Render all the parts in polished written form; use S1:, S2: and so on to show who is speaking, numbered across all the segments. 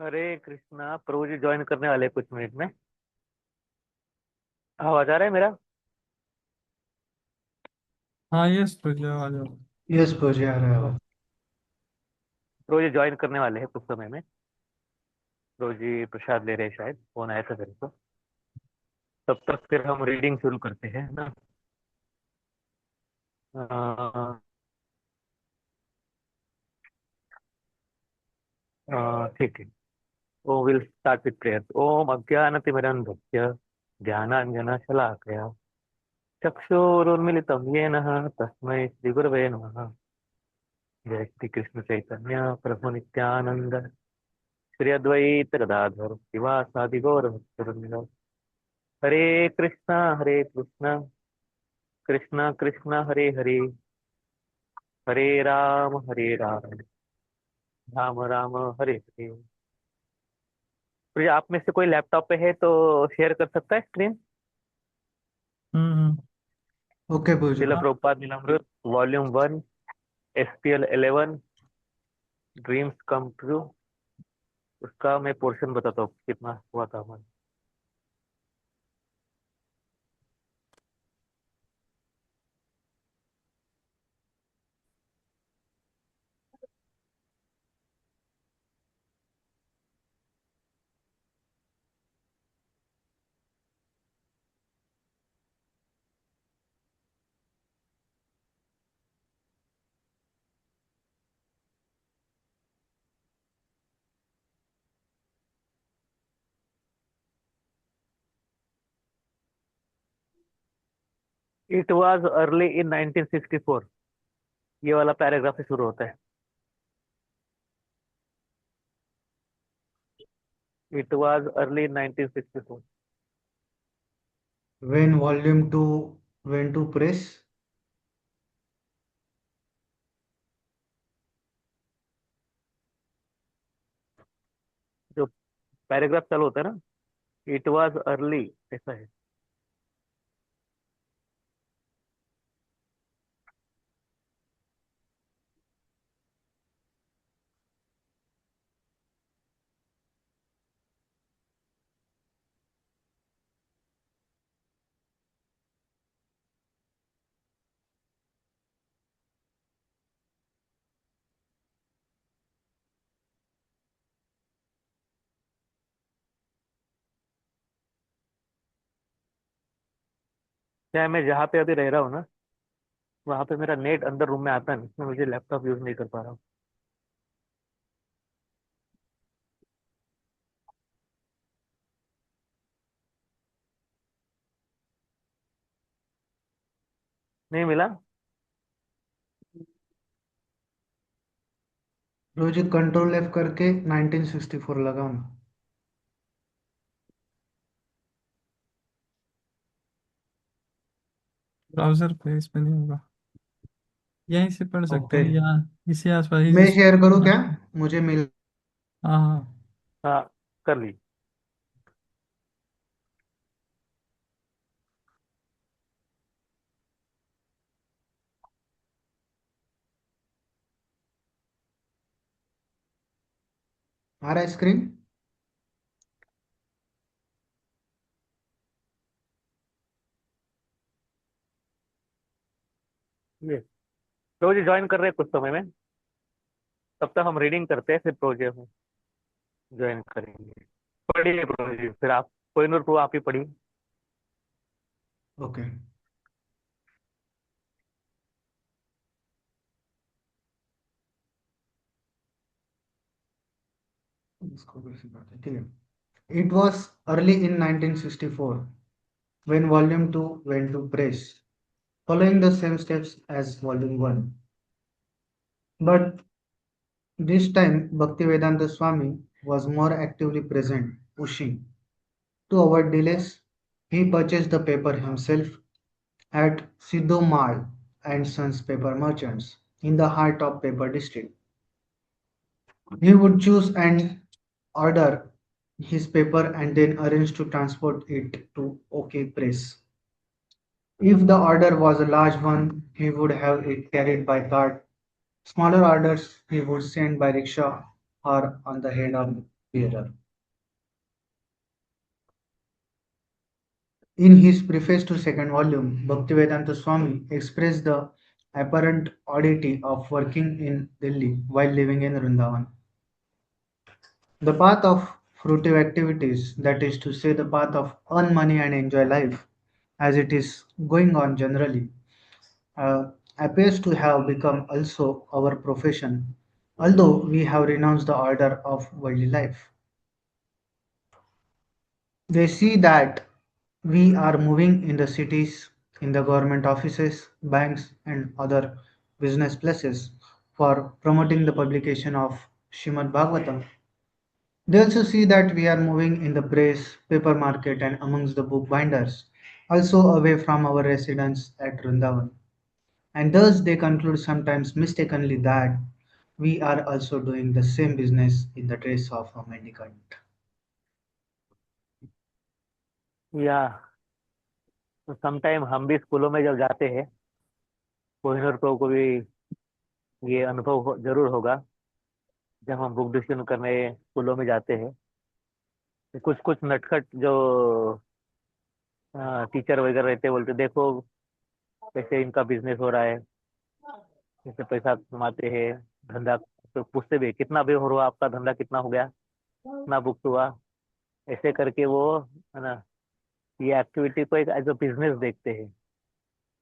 S1: हरे कृष्णा। प्रभु जी join करने वाले हैं कुछ मिनट में। आवाज आ रहा है मेरा?
S2: हाँ, यस प्रज्ञा आ जाओ।
S1: हाँ।
S2: यस प्रज्ञा आ रहा है
S1: तो
S2: आवाज।
S1: प्रभु जी ज्वाइन करने वाले हैं कुछ समय में। प्रभु जी प्रसाद ले रहे हैं, शायद फोन आया था मेरे को। तब तक फिर हम रीडिंग शुरू करते हैं ना। ठीक है। ओ विल स्टार्ट विथ प्रेयर। ओम अज्ञानतिमिरन्धस्य ज्ञानाञ्जनशलाकया चक्षुरुन्मिलितं येन तस्मै श्रीगुरवे नमः। जय श्री कृष्ण चैतन्य प्रभु नित्यानंद श्री अद्वैत गदाधर शिवासादि गौर भक्तवृंद। हरे कृष्णा कृष्णा कृष्णा हरे हरे, हरे राम राम राम हरे हरे। तो ये आप में से कोई लैपटॉप पे है तो शेयर कर सकता है स्क्रीन।
S2: हम्म। ओके
S1: शिला
S2: पूजा।
S1: Prabhupada Lilamrita volume 1, SPL 11, dreams come true. उसका मैं पोर्शन बताता हूँ कितना हुआ था हमारा। इट वॉज अर्ली इन 1964, ये वाला पैराग्राफ से शुरू होता है। It was early in 1964।
S2: When volume 2 went to press,
S1: जो पैराग्राफ चालू होता है ना, इट वॉज अर्ली, ऐसा है। क्या मैं जहाँ पे अभी रह रहा हूँ ना, वहां पे मेरा नेट अंदर रूम में आता नहीं, इसमें मुझे लैपटॉप यूज नहीं कर पा रहा हूँ। नहीं मिला।
S2: रोज कंट्रोल F करके 1964 लगाओ ना। ब्राउजर पे इस पे नहीं होगा। यहीं से पढ़ सकते
S1: ओके।
S2: हैं यहाँ। इसी आसपास ही
S1: मैं
S2: जिस।
S1: शेयर करूँ क्या?
S2: मुझे मिल। हाँ हाँ।
S1: हाँ, कर ली।
S2: आ रहा है स्क्रीन।
S1: ये रोज ज्वाइन कर रहे हैं कुछ समय में। तब तक हम रीडिंग करते हैं, फिर प्रोजेक्ट में ज्वाइन करेंगे। पढ़िए प्रोजेक्ट, फिर आप कोई नोट को आप ही पढ़िए।
S2: ओके। इसको कैसे करते हैं? ठीक है। It was early in 1964 when volume 2 went to press, following the same steps as volume 1. But this time, Bhaktivedanta Swami was more actively present, pushing. To avoid delays, he purchased the paper himself at Sidhu Mal and Sons Paper Merchants in the heart of paper district. He would choose and order his paper and then arrange to transport it to OK Press. If the order was a large one, he would have it carried by cart. Smaller orders he would send by rickshaw or on the head army. bearer. In his preface to second volume, Bhaktivedanta Swami expressed the apparent oddity of working in Delhi while living in Vrindavan. The path of fruitive activities, that is to say, the path of earn money and enjoy life, as it is going on generally, appears to have become also our profession, although we have renounced the order of worldly life. They see that we are moving in the cities, in the government offices, banks, and other business places for promoting the publication of Shrimad Bhagavatam. They also see that we are moving in the press, paper market, and amongst the bookbinders, also away from our residence at Vrindavan. And thus they conclude sometimes mistakenly that we are also doing the same business in the dress of a mendicant.
S1: या तो sometime हम भी स्कूलों में जब जाते हैं, कोहिनूर को भी ये अनुभव जरूर होगा। जब हम बुक डिस्कशन करने स्कूलों में जाते हैं, तो कुछ कुछ नटखट जो टीचर वगैरह रहते हैं, बोलते देखो कैसे इनका बिजनेस हो रहा है, कैसे पैसा कमाते हैं, धंधा। तो पूछते भी कितना भी हो रहा आपका धंधा, कितना हो गया, कितना बुक हुआ। ऐसे करके वो, है ना, ये एक्टिविटी को एक एज अ बिजनेस देखते हैं।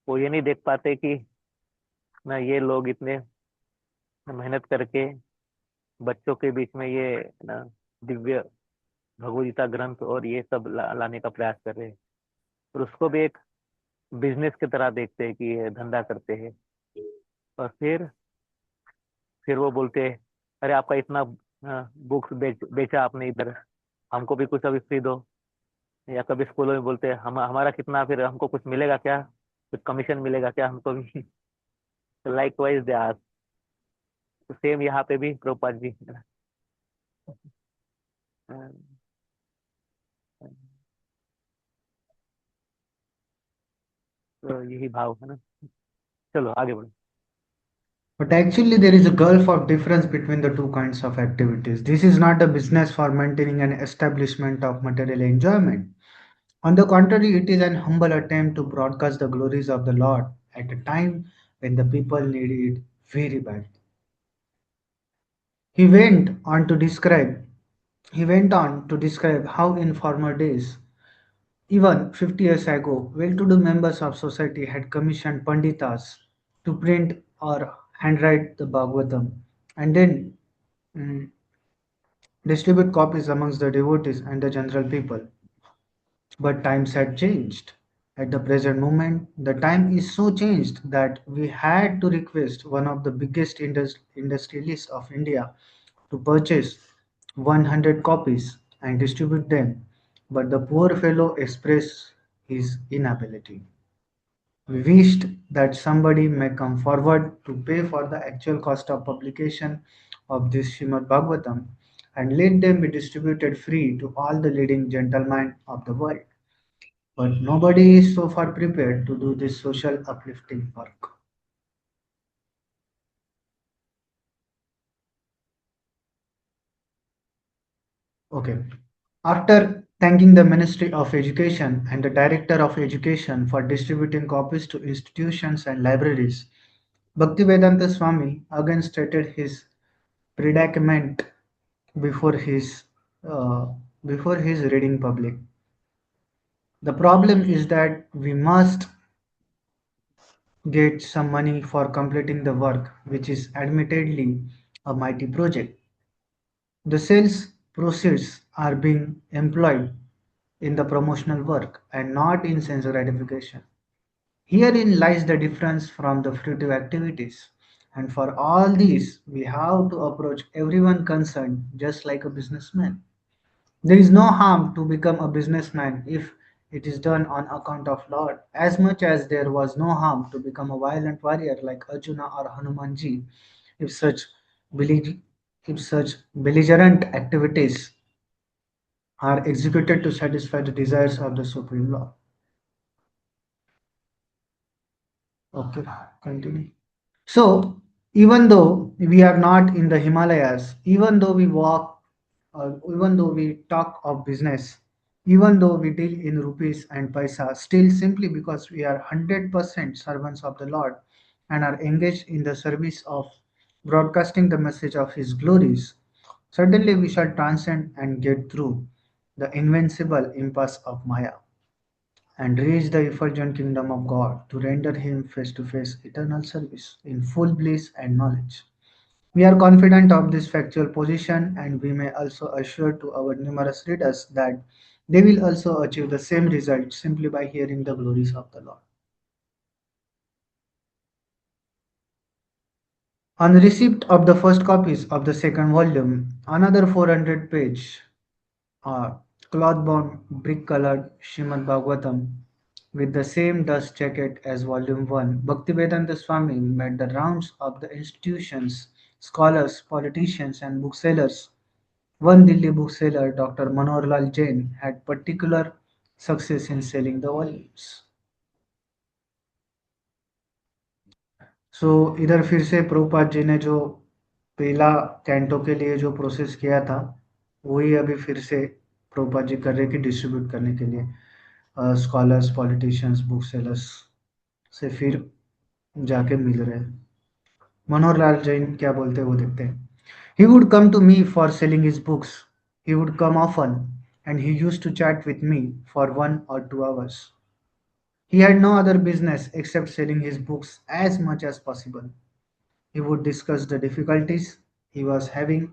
S1: वो ये नहीं देख पाते कि ना ये लोग इतने मेहनत करके बच्चों के बीच में ये, ना, दिव्य भगवद गीता ग्रंथ और ये सब लाने का प्रयास कर रहे हैं। और उसको भी एक बिजनेस की तरह देखते हैं कि ये धंधा करते हैं। और फिर वो बोलते हैं, अरे आपका इतना बुक्स बेचा आपने इधर, हमको भी कुछ अभी फ्री दो। या कभी स्कूलों में बोलते हैं, हम हमारा कितना, फिर हमको कुछ मिलेगा क्या, कुछ कमीशन मिलेगा क्या हमको भी। Like wise they ask. तो सेम यहाँ पे भी प्रभुपाद जी, अ, तो यही भाव है ना। चलो आगे बढ़ो।
S2: But actually, there is a gulf of difference between the two kinds of activities. This is not a business for maintaining an establishment of material enjoyment. On the contrary, it is an humble attempt to broadcast the glories of the Lord at a time when the people need it very badly. He went on to describe he went on to describe how in former days, even 50 years ago, well-to-do members of society had commissioned panditas to print or handwrite the Bhagavatam and then mm, distribute copies amongst the devotees and the general people. But times had changed. At the present moment, the time is so changed that we had to request one of the biggest industrialists of India to purchase 100 copies and distribute them. But the poor fellow expressed his inability. We wished that somebody may come forward to pay for the actual cost of publication of this Srimad Bhagavatam and let them be distributed free to all the leading gentlemen of the world. But nobody is so far prepared to do this social uplifting work. Okay. After thanking the Ministry of Education and the Director of Education for distributing copies to institutions and libraries, Bhaktivedanta Swami again stated his predicament before his uh, before his reading public. The problem is that we must get some money for completing the work, which is admittedly a mighty project. The sales proceeds are being employed in the promotional work and not in sense gratification. Herein lies the difference from the fruitive activities. And for all these, we have to approach everyone concerned just like a businessman. There is no harm to become a businessman if it is done on account of Lord, as much as there was no harm to become a violent warrior like Arjuna or Hanumanji if bellig- if such belligerent activities are executed to satisfy the desires of the Supreme Lord. Okay, continue. So, even though we are not in the Himalayas, even though we walk even though we talk of business, even though we deal in rupees and paisa, still simply because we are 100% servants of the Lord and are engaged in the service of broadcasting the message of His glories, certainly we shall transcend and get through the invincible impasse of Maya and reach the effulgent kingdom of God to render Him face to face eternal service in full bliss and knowledge. We are confident of this factual position, and we may also assure to our numerous readers that they will also achieve the same result simply by hearing the glories of the Lord. On receipt of the first copies of the second volume, another 400-page cloth-bound, brick-colored Srimad Bhagavatam with the same dust jacket as Volume 1, Bhaktivedanta Swami made the rounds of the institutions, scholars, politicians, and booksellers. One Delhi bookseller, Dr. Manohar Lal Jain, had particular success in selling the volumes. सो इधर फिर से प्रभुपाद जी ने जो पहला canto के लिए जो process किया था वही अभी फिर से प्रभुपाद जी कर रहे कि डिस्ट्रीब्यूट करने के लिए स्कॉलर्स पॉलिटिशियंस बुक सेलर्स से फिर जाके मिल रहे हैं मनोहर लाल जैन क्या बोलते हैं वो देखते हैं he would come to me for selling his books he would come often and he used to chat with me for 1 or 2 hours. He had no other business except selling his books as much as possible. He would discuss the difficulties he was having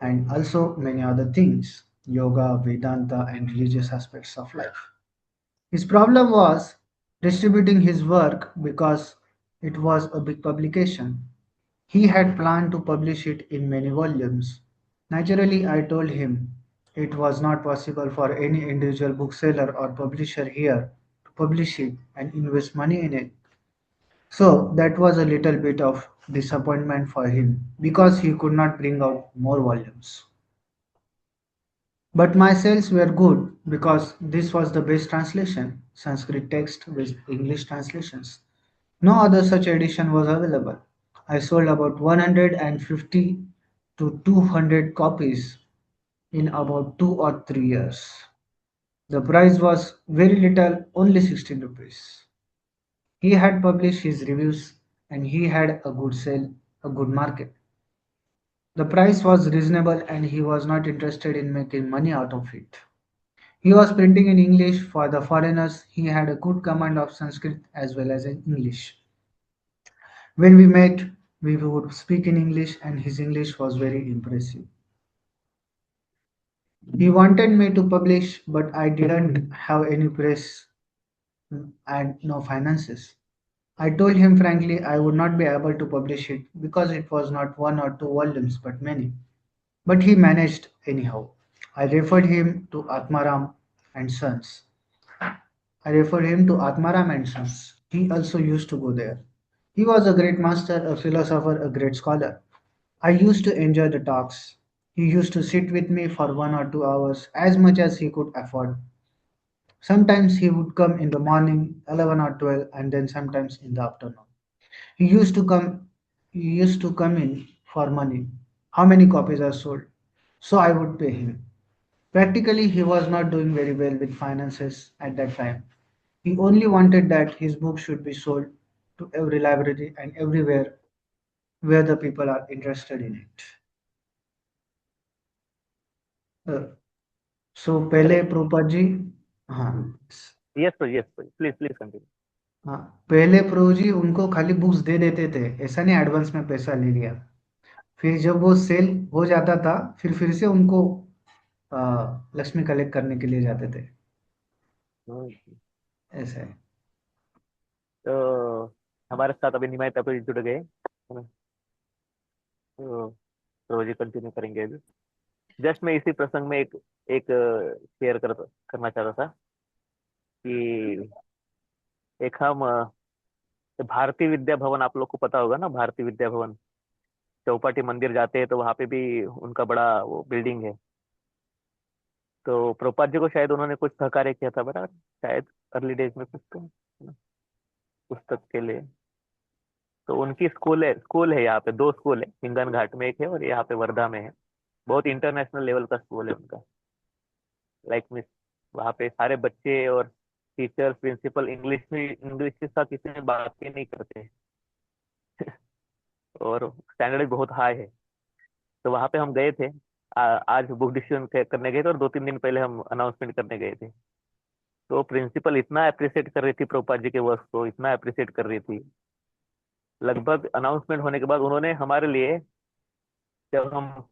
S2: and also many other things yoga, Vedanta, and religious aspects of life. His problem was distributing his work because it was a big publication. He had planned to publish it in many volumes. Naturally, I told him it was not possible for any individual bookseller or publisher here to publish it and invest money in it. So that was a little bit of disappointment for him because he could not bring out more volumes. But my sales were good because this was the best translation, Sanskrit text with English translations. No other such edition was available. I sold about 150 to 200 copies in about 2 or 3 years. The price was very little, only 16 rupees. He had published his reviews and he had a good sale, a good market. The price was reasonable and he was not interested in making money out of it. He was printing in English for the foreigners. He had a good command of Sanskrit as well as in English. When we met, we would speak in English and his English was very impressive. He wanted me to publish, but I didn't have any press and no finances. I told him frankly I would not be able to publish it because it was not 1 or 2 volumes but many. But he managed anyhow. I referred him to Atmaram and Sons. I referred him to Atmaram and Sons. He also used to go there. He was a great master, a philosopher, a great scholar. I used to enjoy the talks. He used to sit with me for 1 or 2 hours, as much as he could afford. Sometimes he would come in the morning, 11 or 12, and then sometimes in the afternoon. He used to come he used to come in for money. How many copies are sold? So I would pay him. Practically he was not doing very well with finances at that time. He only wanted that his book should be sold to every library and everywhere where the people are interested in it. सो पहले
S1: correct.
S2: Prabhupada ji हाँ
S1: yes please please continue.
S2: हाँ पहले प्रभु जी उनको खाली books दे देते थे ऐसा नहीं एडवांस में पैसा ले लिया फिर जब वो सेल हो जाता था फिर से उनको लक्ष्मी कलेक्ट करने के लिए जाते थे ऐसा है
S1: तो हमारे साथ अभी निमाई तपी जुड़ गए, है ना? तो रोज कंटिन्यू करेंगे अभी. जस्ट मैं इसी प्रसंग में एक एक शेयर करना चाहता था कि एक हम भारतीय विद्या भवन, आप लोग को पता होगा ना, भारतीय विद्या भवन चौपाटी मंदिर जाते हैं तो वहां पे भी उनका बड़ा वो बिल्डिंग है. तो प्रभुपाद जी को शायद उन्होंने कुछ सहकार्य किया था बड़ा, शायद अर्ली डेज में कुछ तो, है ना, पुस्तक के लिए. तो उनकी स्कूल है यहाँ पे, 2 स्कूल है, हिंगन घाट में एक है और यहाँ पे वर्धा में है. बहुत इंटरनेशनल लेवल का स्कूल है उनका। लाइक मिस, वहाँ पे सारे बच्चे और टीचर प्रिंसिपल इंग्लिश के साथ किसी में बात ही नहीं करते, और स्टैंडर्ड बहुत हाई है। तो वहाँ पे हम गए थे। आज बुक डिस्ट्रीब्यूशन करने गए थे, और 2-3 दिन पहले हम अनाउंसमेंट करने गए थे। तो प्रिंसिपल इतना अप्रिशिएट कर रही थी प्रभुपाद जी के वर्क को, इतना अप्रिशिएट कर रही थी। लगभग अनाउंसमेंट होने के बाद उन्होंने हमारे लिए, जब हम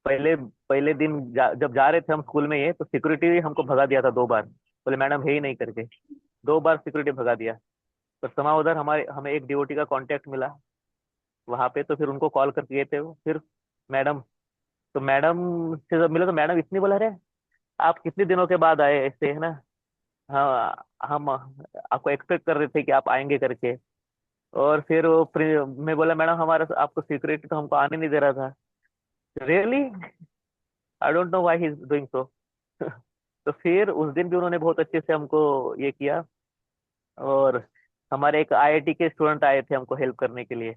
S1: पहले पहले दिन जब जा रहे थे हम स्कूल में, ये तो सिक्योरिटी हमको भगा दिया था 2 बार, बोले मैडम है ही नहीं करके। 2 बार सिक्योरिटी भगा दिया। पर समा उधर हमारे हमें एक डीओटी का कांटेक्ट मिला वहां पे, तो फिर उनको कॉल करके गए थे वो। फिर मैडम, तो मैडम से जब मिले तो मैडम इतनी बोला, रहे आप कितने दिनों के बाद आए ऐसे, है ना। हाँ, हम आपको एक्सपेक्ट कर रहे थे कि आप आएंगे करके। और फिर मैं बोला मैडम हमारा आपको सिक्योरिटी तो हमको आने नहीं दे रहा था। Really, I don't know why he is doing so. तो फिर उस दिन भी उन्होंने बहुत अच्छे से हमको ये किया। और हमारे एक आईआईटी के स्टूडेंट आए थे हमको हेल्प करने के लिए,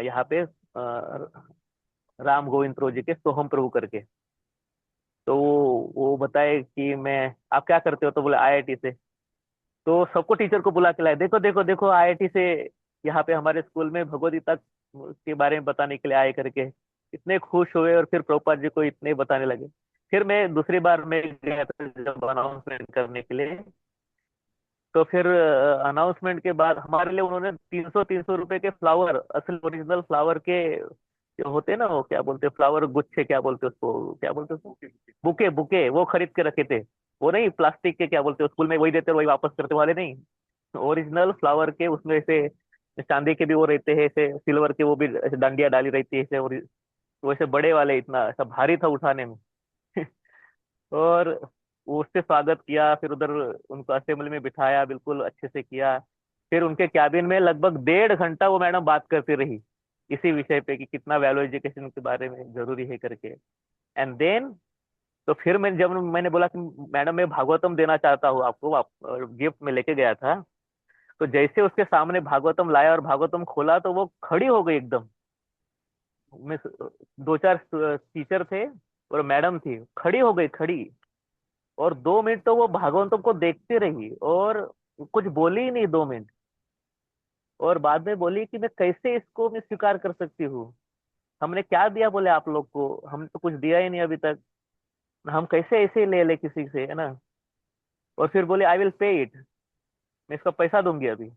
S1: यहाँ पे राम गोविंद प्रभु जी के सोहम प्रभु करके। तो वो बताए कि मैं, आप क्या करते हो, तो बोले आईआईटी से। तो सबको टीचर को बुला के लाए, देखो देखो देखो आईआईटी से यहाँ पे हमारे स्कूल में भगवद गीता के बारे में बताने के लिए आए करके। इतने खुश हुए, और फिर प्रभुपाद जी को इतने बताने लगे। फिर मैं दूसरी बार मैं गया था जब अनाउंसमेंट करने के लिए। तो फिर अनाउंसमेंट के बाद हमारे लिए उन्होंने 300-300 रुपए के फ्लावर, असल ओरिजिनल फ्लावर के जो होते हैं ना, वो क्या बोलते हैं, फ्लावर गुच्छे क्या बोलते हैं उसको, क्या बोलते हैं उसको, बुके बुके, वो खरीद के रखे थे। वो नहीं प्लास्टिक के, क्या बोलते हैं स्कूल में वही देते और वही वापस करते वाले नहीं, ओरिजिनल फ्लावर के। उसमें ऐसे चांदी के भी वो रहते हैं, ऐसे सिल्वर के वो भी, ऐसे डांडिया डाली रहती है ऐसे, और वैसे बड़े वाले, इतना ऐसा भारी था उठाने में। और उससे स्वागत किया, फिर उधर उनको असेंबली में बिठाया, बिल्कुल अच्छे से किया। फिर उनके कैबिन में लगभग 1.5 घंटा वो मैडम बात करती रही इसी विषय पे कि कितना वैल्यू एजुकेशन के बारे में जरूरी है करके। एंड देन, तो फिर जब मैंने बोला कि मैडम मैं भागवतम देना चाहता हूँ आपको, आप गिफ्ट में लेके गया था। तो जैसे उसके सामने भागवतम लाया और भागवतम खोला, तो वो खड़ी हो गई एकदम। मैं 2-4 टीचर थे और मैडम थी, खड़ी हो गई, खड़ी। और 2 मिनट तो वो भागवतम को देखती रही, और कुछ बोली ही नहीं 2 मिनट। और बाद में बोली कि मैं कैसे इसको मैं स्वीकार कर सकती हूँ, हमने क्या दिया बोले आप लोग को, हम तो कुछ दिया ही नहीं अभी तक, हम कैसे ऐसे ही ले ले किसी से, है ना। और फिर बोले आई विल पे इट, मैं इसका पैसा दूंगी अभी,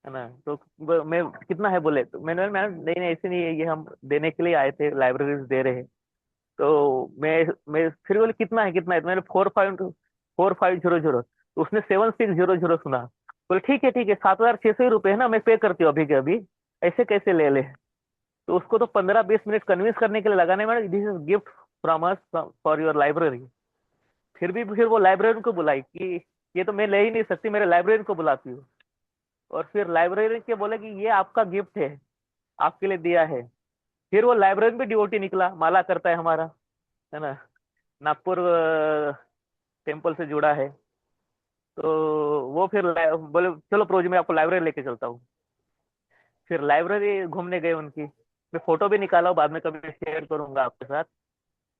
S1: है ना। तो मैं, कितना है बोले, तो मैंने बोला, मैडम नहीं नहीं ऐसे नहीं है, ये हम देने के लिए आए थे, लाइब्रेरी दे रहे हैं। तो मैं फिर बोले कितना है, कितना है, तो मैंने 4500। तो उसने 7600 सुना। बोले ठीक है 7,600 रुपये है ना, मैं पे करती हूँ अभी के अभी, ऐसे कैसे ले ले। तो उसको तो 15-20 मिनट कन्विंस करने के लिए लगाने में, this is gift from us for your library. फिर वो लाइब्रेरियन को बुलाई कि ये तो मैं ले ही नहीं सकती, मेरे लाइब्रेरियन को बुलाती हूँ। और फिर लाइब्रेरियन के बोले कि ये आपका गिफ्ट है, आपके लिए दिया है। फिर वो लाइब्रेरियन भी डिवोटी निकला, माला करता है हमारा, है ना, नागपुर टेम्पल से जुड़ा है। तो वो फिर बोले चलो प्रोजी मैं आपको लाइब्रेरी लेके चलता हूँ। फिर लाइब्रेरी घूमने गए उनकी, मैं फोटो भी निकाला हूँ, बाद में कभी शेयर करूंगा आपके साथ।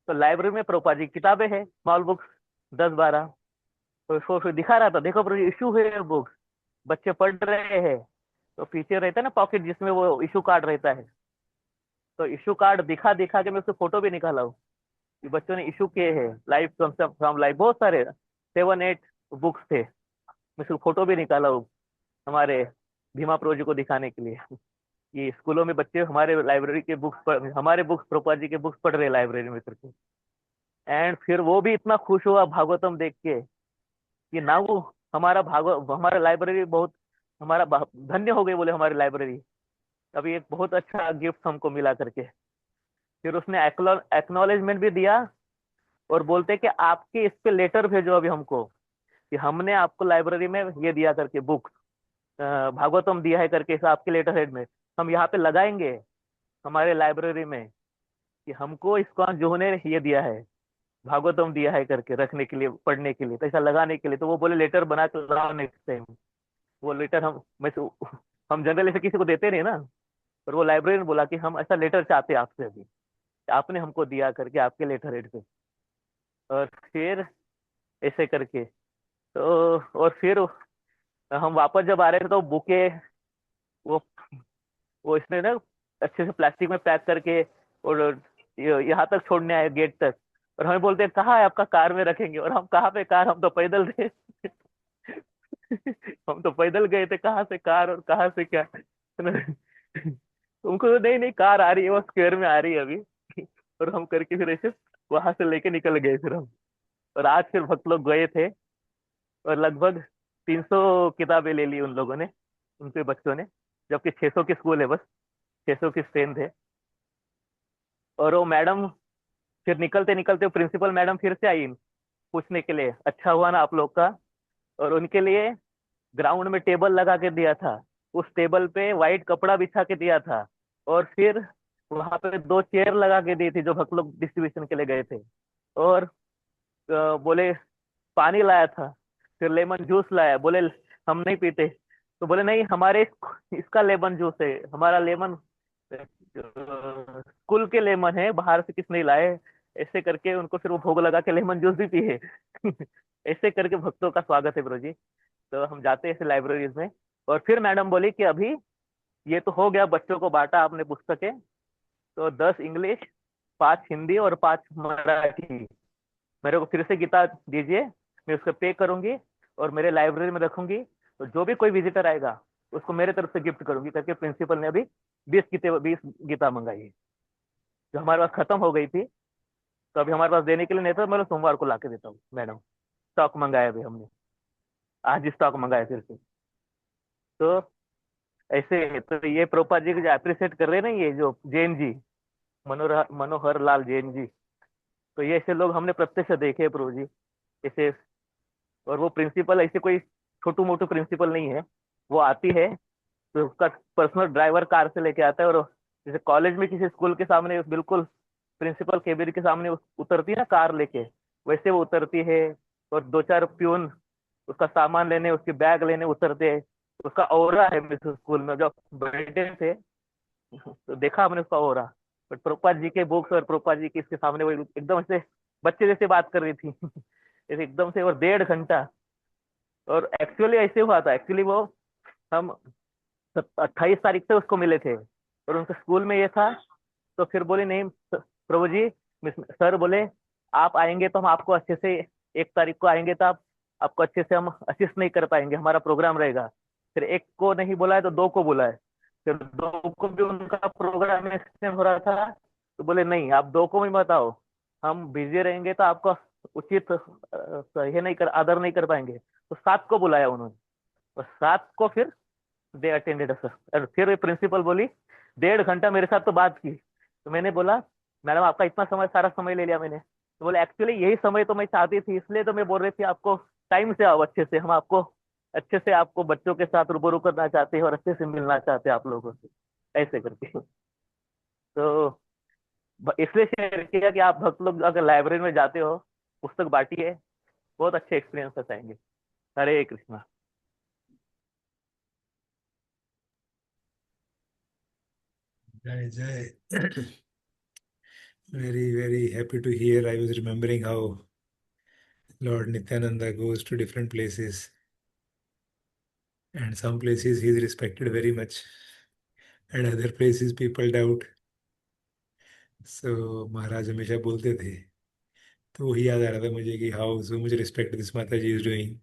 S1: तो लाइब्रेरी में प्रोपाजी किताबें हैं, स्मॉल बुक्स, 10-12। तो इसको फिर दिखा रहा था, देखो प्रोजी इशू है बुक्स, बच्चे पढ़ रहे हैं। तो पीछे रहता है ना पॉकेट, जिसमें वो इशू कार्ड रहता है। तो इशू कार्ड दिखा दिखा के मैं उससे फोटो भी निकाला हूँ कि बच्चों ने इशू किए हैं, लाइफ कंसेप्ट फ्रॉम लाइफ, बहुत सारे 7-8 बुक्स थे। मैं उसको फोटो भी निकाला हूँ हमारे भीमा प्रोजी को दिखाने के लिए कि स्कूलों में बच्चे हमारे लाइब्रेरी के बुक्स पढ़, हमारे बुक्स, प्रोपाजी के बुक्स पढ़ रहे हैं लाइब्रेरी में करके। एंड फिर वो भी इतना खुश हुआ भागवतम देख के कि ना वो, हमारा लाइब्रेरी बहुत, धन्य हो गई बोले हमारी लाइब्रेरी, अभी एक बहुत अच्छा गिफ्ट हमको मिला करके। फिर उसने एक्नॉलेजमेंट भी दिया, और बोलते कि आपके इस पे लेटर भेजो अभी हमको, कि हमने आपको लाइब्रेरी में ये दिया करके बुक, भागवतम दिया है करके, इस आपके लेटर हेड में हम यहाँ पे लगाएंगे हमारे लाइब्रेरी में, कि हमको इसको जो ने ये दिया है, भागवतम दिया है करके रखने के लिए, पढ़ने के लिए, तो ऐसा लगाने के लिए। तो वो बोले लेटर बना के लाओ नेक्स्ट टाइम। वो लेटर हम जनरल ऐसे किसी को देते नहीं ना, पर वो लाइब्रेरियन बोला कि हम ऐसा लेटर चाहते हैं आपसे अभी। आपने हमको दिया करके आपके लेटर हेड पे। और फिर ऐसे करके तो, और फिर हम वापस जब आ रहे थे तो बुके, वो वो इसने ना अच्छे से प्लास्टिक में पैक करके और यहाँ तक छोड़ने आए गेट तक। और हमें बोलते हैं कहाँ है आपका, कार में रखेंगे। और हम कहाँ पे कार, हम तो पैदल थे। हम तो पैदल गए थे, कहाँ से कार और कहाँ से क्या। तुमको तो नहीं नहीं, कार आ रही है, वो स्क्वायर में आ रही है अभी। और हम करके फिर ऐसे वहां से लेके निकल गए फिर हम। और आज फिर भक्त लोग गए थे, और लगभग 300 किताबें ले ली उन लोगों ने, उनके बच्चों ने। जबकि 600 की स्कूल है बस, 600 की स्ट्रेंथ है। और वो मैडम फिर निकलते निकलते प्रिंसिपल मैडम फिर से आई पूछने के लिए, अच्छा हुआ ना आप लोग का। और उनके लिए ग्राउंड में टेबल लगा के दिया था, उस टेबल पे वाइट कपड़ा बिछा के दिया था। और फिर वहां पे 2 चेयर लगा के दी थी जो भक्त लोग डिस्ट्रीब्यूशन के लिए गए थे। और बोले पानी लाया था, फिर लेमन जूस लाया, बोले हम नहीं पीते। तो बोले नहीं, हमारे इसका लेमन जूस है, हमारा लेमन स्कूल के लेमन है, बाहर से किस नहीं लाए। ऐसे करके उनको फिर वो भोग लगा के लेमन जूस भी पिए। ऐसे करके भक्तों का स्वागत है ब्रो जी। तो हम जाते हैं ऐसे लाइब्रेरीज में। और फिर मैडम बोली कि अभी ये तो हो गया, बच्चों को बांटा आपने पुस्तकें, तो 10 इंग्लिश, 5 हिंदी और 5 मराठी मेरे को फिर से गीता दीजिए, मैं उसको पे करूंगी और मेरे लाइब्रेरी में रखूंगी। तो जो भी कोई विजिटर आएगा उसको मेरे तरफ से गिफ्ट करूंगी करके प्रिंसिपल ने अभी 20 गीता मंगाई है, जो हमारे पास खत्म हो गई थी। तो अभी हमारे पास देने के लिए नहीं था, मैं सोमवार को ला के देता हूँ मैडम। स्टॉक मंगाया अभी हमने, आज ही स्टॉक मंगाया फिर से। तो ऐसे है। तो ये प्रोपा जी को जो अप्रिशिएट कर रहे हैं ना, ये जो जैन जी, मनोहर मनोहर लाल जैन जी, तो ये ऐसे लोग हमने प्रत्यक्ष देखे हैं प्रभु जी, ऐसे। और वो प्रिंसिपल ऐसे कोई छोटू मोटू प्रिंसिपल नहीं है। वो आती है तो उसका पर्सनल ड्राइवर कार से लेके आता है, और जैसे कॉलेज में किसी स्कूल के सामने बिल्कुल प्रिंसिपल केबिन के सामने उतरती है ना कार लेके, वैसे वो उतरती है। और 2-4 प्यून उसका सामान लेने, उसके बैग लेने उतरते हैं। उसका ऑरा है, मेरे स्कूल में जब बैठे थे तो देखा हमने उसका ऑरा। बट प्रोपा जी के बुक्स और प्रोपा जी के इसके सामने वो एकदम से बच्चे जैसे बात कर रही थी। ऐसे एकदम से। और 1.5 घंटा। और एक्चुअली ऐसे हुआ था, एक्चुअली वो हम 28 तारीख से उसको मिले थे, और उनके स्कूल में ये था। तो फिर बोले नहीं प्रभु जी, सर बोले आप आएंगे तो हम आपको अच्छे से, 1 तारीख को आएंगे तो आप, आपको अच्छे से हम असिस्ट नहीं कर पाएंगे, हमारा प्रोग्राम रहेगा। फिर एक को नहीं बुलाए तो दो को बुलाए। फिर दो को भी उनका प्रोग्राम एक्सटेंड हो रहा था। तो बोले नहीं, आप दो को भी बताओ, हम बिजी रहेंगे तो आपको उचित ये नहीं कर, आदर नहीं कर पाएंगे। तो 7 को बुलाया उन्होंने, और 7 को फिर दे अटेंडेड सर। और फिर प्रिंसिपल बोली 1.5 घंटा मेरे साथ तो बात की। तो मैंने बोला मैडम आपका इतना समय, सारा समय ले लिया मैंने। तो बोले एक्चुअली यही समय तो मैं चाहती थी, इसलिए तो मैं बोल रही थी आपको टाइम से आओ, अच्छे से हम आपको, अच्छे से आपको बच्चों के साथ रूबरू करना चाहते हैं और अच्छे से मिलना चाहते हैं आप लोगों से, ऐसे करके। तो इसलिए शेयर किया कि आप भक्त लोग अगर लाइब्रेरी में जाते हो, पुस्तक बांटिए, बहुत अच्छे एक्सपीरियंसेस आएंगे। हरे Krishna.
S3: Jai Jai. Very, very happy to hear. I was remembering how Lord Nityananda goes to different places, and some places he is respected very much, and other places people doubt. So महाराज हमेशा बोलते थे, तो वही याद आ रहा था मुझे कि how so much respect this Mataji is doing.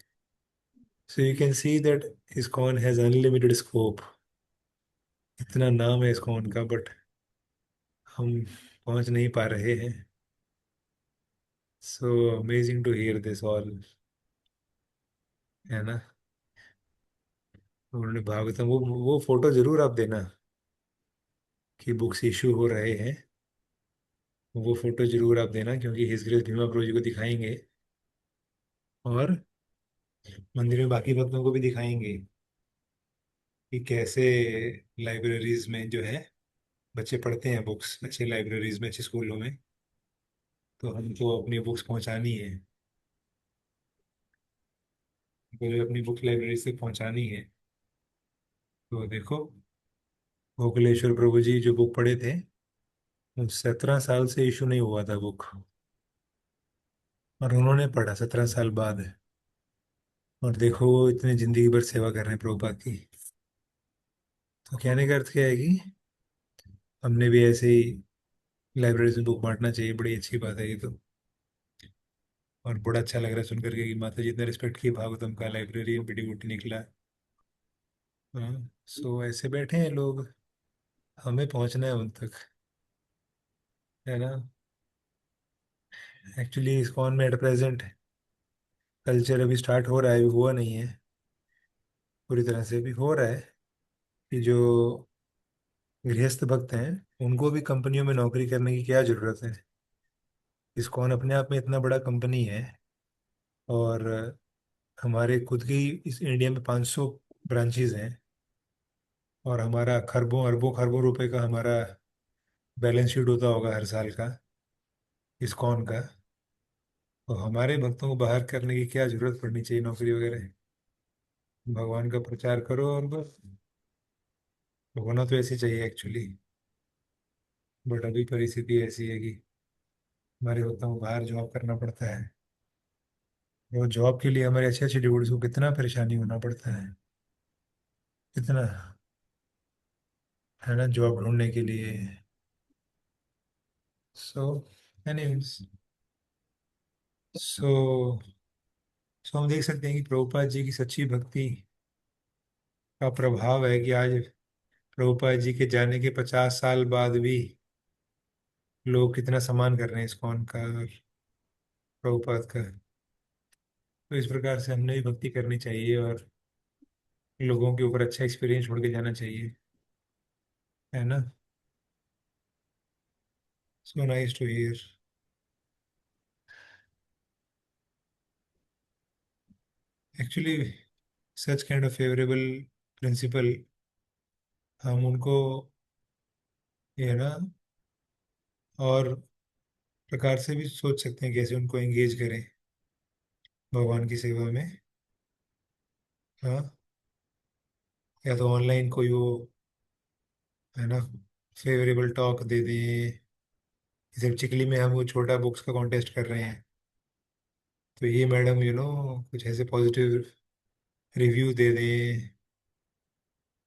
S3: So you can see that ISKCON has unlimited scope. इतना नाम है ISKCON का, but हम पहुंच नहीं पा रहे हैं. So amazing to hear this all, है ना. उन्होंने भागवतम, वो फोटो जरूर आप देना कि बुक्स इशू हो रहे हैं. वो फोटो जरूर आप देना, क्योंकि हिज ग्रेस भीमा प्रो जी को दिखाएंगे और मंदिर में बाकी भक्तों को भी दिखाएंगे कि कैसे लाइब्रेरीज में जो है बच्चे पढ़ते हैं बुक्स, अच्छे लाइब्रेरीज में, अच्छे स्कूलों में. तो हमको अपनी बुक्स पहुंचानी है, हमको जो अपनी बुक लाइब्रेरी से पहुंचानी है. तो देखो, गोकुलेश्वर प्रभु जी जो बुक पढ़े थे, 17 साल से इशू नहीं हुआ था बुक, और उन्होंने पढ़ा 17 साल बाद। और देखो वो इतनी जिंदगी भर सेवा कर रहे हैं प्रभुपाद की। तो कहने का अर्थ क्या है कि हमने भी ऐसे ही लाइब्रेरी से बुक बांटना चाहिए, बड़ी अच्छी बात है ये तो। और बड़ा अच्छा लग रहा है सुन करके कि माता जी इतना रिस्पेक्ट की भागवतम का, लाइब्रेरी में बेटी बूटी निकला। हाँ, सो ऐसे बैठे हैं लोग, हमें पहुंचना है उन तक, है ना। एक्चुअली इस्कॉन में एट प्रेजेंट कल्चर अभी स्टार्ट हो रहा है, अभी हुआ नहीं है पूरी तरह से, भी हो रहा है कि जो गृहस्थ भक्त हैं उनको भी कंपनियों में नौकरी करने की क्या जरूरत है। इस्कॉन अपने आप में इतना बड़ा कंपनी है, और हमारे खुद की इस इंडिया में 500 ब्रांचेज हैं, और हमारा खरबों अरबों खरबों रुपए का हमारा बैलेंस शीट होता होगा हर साल का इस्कॉन का। तो हमारे भक्तों को बाहर करने की क्या जरूरत पड़नी चाहिए नौकरी वगैरह। भगवान का प्रचार करो और बस। होना तो ऐसे चाहिए एक्चुअली, बट अभी परिस्थिति ऐसी है कि हमारे भक्तों को बाहर जॉब करना पड़ता है। वो जॉब के लिए हमारे अच्छे अच्छे डिवोर्स को कितना परेशानी होना पड़ता है, कितना, है ना, जॉब ढूंढने के लिए। सो एनीवेज, सो सो हम देख सकते हैं कि प्रभुपाद जी की सच्ची भक्ति का प्रभाव है कि आज प्रभुपाद जी के जाने के 50 साल बाद भी लोग कितना सम्मान कर रहे हैं इस्कॉन का और प्रभुपाद का। तो इस प्रकार से हमने भी भक्ति करनी चाहिए और लोगों के ऊपर अच्छा एक्सपीरियंस छोड़ के जाना चाहिए, है ना। So nice to hear. Actually such kind of favourable principle हम उनको, ये ना, और प्रकार से भी सोच सकते हैं कैसे उनको एंगेज करें भगवान की सेवा में। हाँ, या तो ऑनलाइन कोई वो, है ना, फेवरेबल टॉक दे दें। जैसे चिकली में हम वो छोटा बुक्स का कॉन्टेस्ट कर रहे हैं, तो ये मैडम कुछ ऐसे पॉजिटिव रिव्यू दे दें।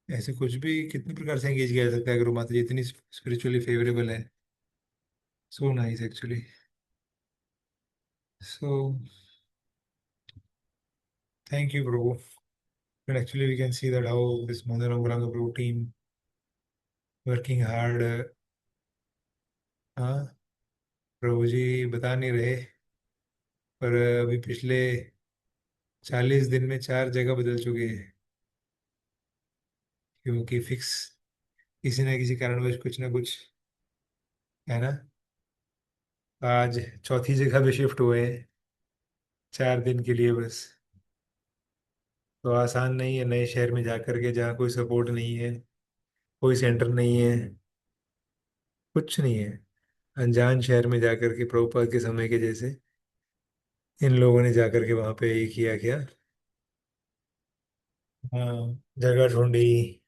S3: ऐसे कुछ भी कितने प्रकार से एंगेज किया जा सकता है अगर वो माता जी इतनी स्पिरिचुअली फेवरेबल है। So nice actually. So thank you Prabhu. And actually we can see that how this Mandaram Guranga Prabhu team working hard। हाँ, प्रभु जी बता नहीं रहे, पर अभी पिछले 40 दिन में 4 जगह बदल चुके हैं, क्योंकि फिक्स किसी ना किसी कारणवश कुछ ना कुछ, है ना। आज चौथी जगह पे शिफ्ट हुए हैं 4 दिन के लिए बस। तो आसान नहीं है नए शहर में जाकर के, जहाँ कोई सपोर्ट नहीं है, कोई सेंटर नहीं है, कुछ नहीं है। अनजान शहर में जाकर के प्रभुपाद के समय के जैसे इन लोगों ने जाकर के वहां पे ये किया क्या। हाँ, जगह ढूंढी,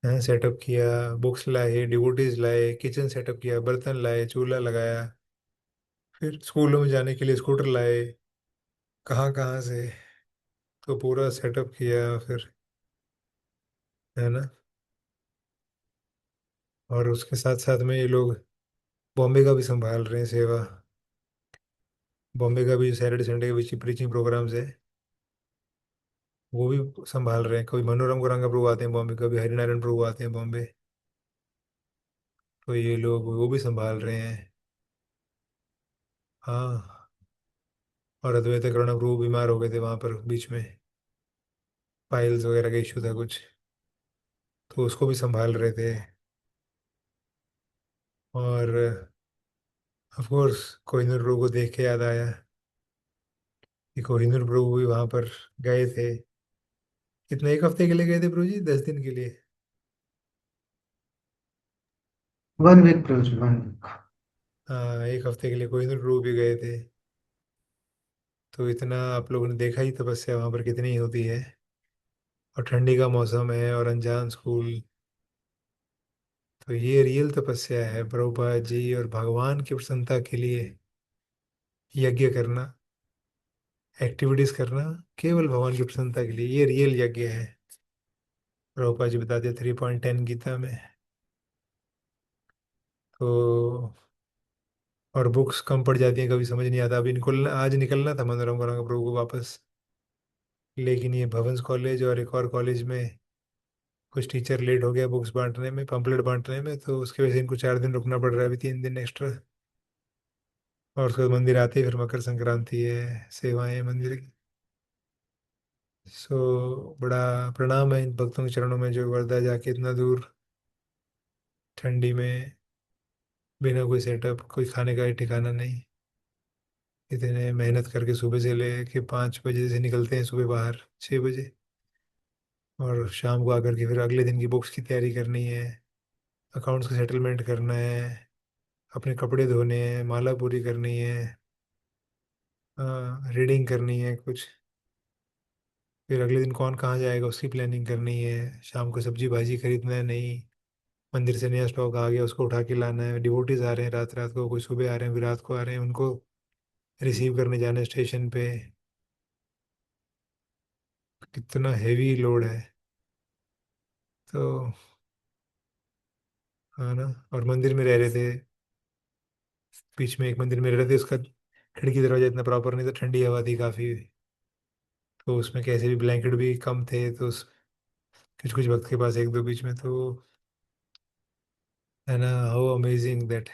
S3: सेटअप किया, बुक्स लाए, डिवोटीज लाए, किचन सेटअप किया, बर्तन लाए, चूल्हा लगाया, फिर स्कूलों में जाने के लिए स्कूटर लाए, कहाँ कहाँ से, तो पूरा सेटअप किया फिर, है ना। और उसके साथ साथ में ये लोग बॉम्बे का भी संभाल रहे हैं सेवा। बॉम्बे का भी सैटरडे संडे के बीच प्रीचिंग प्रोग्राम्स है, वो भी संभाल रहे हैं। कभी मनोरम गुरांगा प्रभु आते हैं बॉम्बे, कभी हरिनारायण प्रभु आते हैं बॉम्बे, तो ये लोग वो भी संभाल रहे हैं। हाँ, और अद्वैत करुणा प्रभु बीमार हो गए थे वहां पर बीच में, पाइल्स वगैरह का इशू था कुछ, तो उसको भी संभाल रहे थे। और ऑफ कोर्स कोहिनूर प्रभु को देख के याद आया कि कोहिनूर प्रभु भी वहां पर गए थे। कितने, एक हफ्ते के लिए गए थे प्रभु जी, 10 दिन के लिए।
S2: 1 week, Prabhuji, 1 week.
S3: हाँ, एक हफ्ते के लिए कोहिनूर प्रभु भी गए थे। तो इतना आप लोगों ने देखा ही तपस्या वहां पर कितनी होती है, और ठंडी का मौसम है और अनजान स्कूल, तो ये रियल तपस्या है, प्रभुपाद जी और भगवान की प्रसन्नता के लिए यज्ञ करना, एक्टिविटीज करना, केवल भगवान की प्रसन्नता के लिए, ये रियल यज्ञ है। प्रभुपाद जी बताते 3.10 गीता में। तो और बुक्स कम पड़ जाती हैं, कभी समझ नहीं आता। अभी आज निकलना था मनोरम गौरंग प्रभु को वापस, लेकिन ये भवंस कॉलेज और एक और कॉलेज में कुछ टीचर लेट हो गया बुक्स बांटने में, पम्पलेट बांटने में, तो उसकी वजह से इनको 4 दिन रुकना पड़ रहा है, अभी 3 दिन एक्स्ट्रा। और उसके बाद मंदिर आते ही फिर मकर संक्रांति है, सेवाएं हैं मंदिर की। सो बड़ा प्रणाम है इन भक्तों के चरणों में जो वर्धा जाके इतना दूर ठंडी में, बिना कोई सेटअप, कोई खाने का ठिकाना नहीं, इतने मेहनत करके सुबह से ले के 5 बजे से निकलते हैं सुबह बाहर, 6 बजे, और शाम को आकर के फिर अगले दिन की बुक्स की तैयारी करनी है, अकाउंट्स का सेटलमेंट करना है, अपने कपड़े धोने हैं, माला पूरी करनी है, रीडिंग करनी है कुछ, फिर अगले दिन कौन कहाँ जाएगा उसकी प्लानिंग करनी है, शाम को सब्जी भाजी खरीदना है, नहीं मंदिर से नया स्टॉक आ गया उसको उठा के लाना है, डिवोटीज आ रहे हैं रात रात को, कोई सुबह आ रहे हैं, फिर रात को आ रहे हैं, उनको रिसीव करने जाना है स्टेशन पे। कितना हैवी लोड है। तो हाँ ना। और मंदिर में रह रहे थे, बीच में एक मंदिर में रह रहे थे, उसका खिड़की दरवाजा इतना प्रॉपर नहीं था, ठंडी हवा थी काफ़ी, तो उसमें कैसे भी ब्लैंकेट भी कम थे, तो कुछ कुछ वक्त के पास एक दो बीच में, तो है ना, how amazing that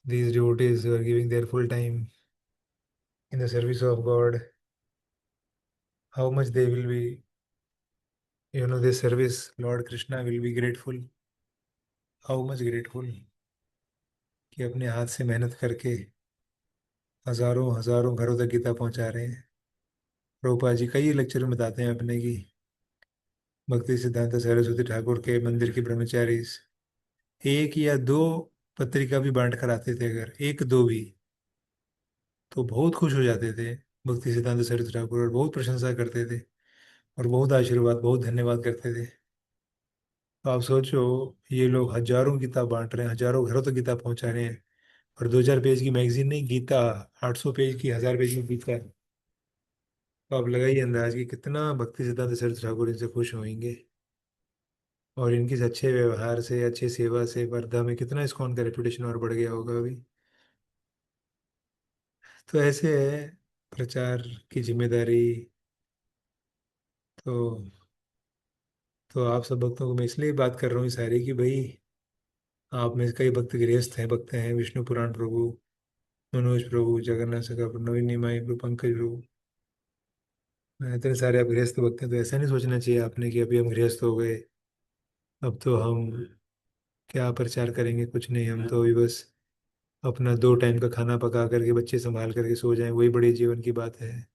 S3: these devotees who are giving their full time in the service of God, how much they will be, this service, Lord Krishna will be grateful, how much grateful, कि अपने हाथ से मेहनत करके हजारों हजारों घरों तक गीता पहुंचा रहे हैं। प्रभुपाद जी कई लेक्चर में बताते हैं अपने की, भक्ति सिद्धांत सरस्वती ठाकुर के मंदिर के ब्रह्मचारी एक या दो पत्रिका भी बांट कर आते थे, अगर एक दो भी, तो बहुत खुश हो जाते थे भक्ति सिद्धांत सरस्वती ठाकुर, और बहुत प्रशंसा करते थे, और बहुत आशीर्वाद, बहुत धन्यवाद करते थे। तो आप सोचो, ये लोग हजारों किताब बांट रहे हैं, हजारों घरों तक गीता पहुंचा रहे हैं, और 2,000 पेज की मैगजीन नहीं, गीता 800 पेज की, 1,000 पेज की गीता। तो आप लगाइए अंदाज कि कितना भक्ति सिद्धांत सरस्वती ठाकुर इनसे खुश होंगे, और इनके इस अच्छे व्यवहार से, अच्छे सेवा से वर्धा में कितना इस्कॉन का रेपुटेशन और बढ़ गया होगा अभी। तो ऐसे है प्रचार की जिम्मेदारी। तो आप सब भक्तों को मैं इसलिए बात कर रहा हूँ सारी, कि भाई आप में से कई भक्त गृहस्थ हैं, भक्त हैं, विष्णु पुराण प्रभु, मनोज प्रभु, जगन्नाथ सखा प्रभु, नवीन निमाई प्रभु, पंकज प्रभु, इतने सारे आप गृहस्थ भक्त हैं। तो ऐसा नहीं सोचना चाहिए आपने कि अभी हम गृहस्थ हो गए, अब तो हम क्या प्रचार करेंगे, कुछ नहीं, हम तो अभी बस अपना 2 टाइम का खाना पका करके बच्चे संभाल करके सो जाएं, वही बड़ी जीवन की बात है।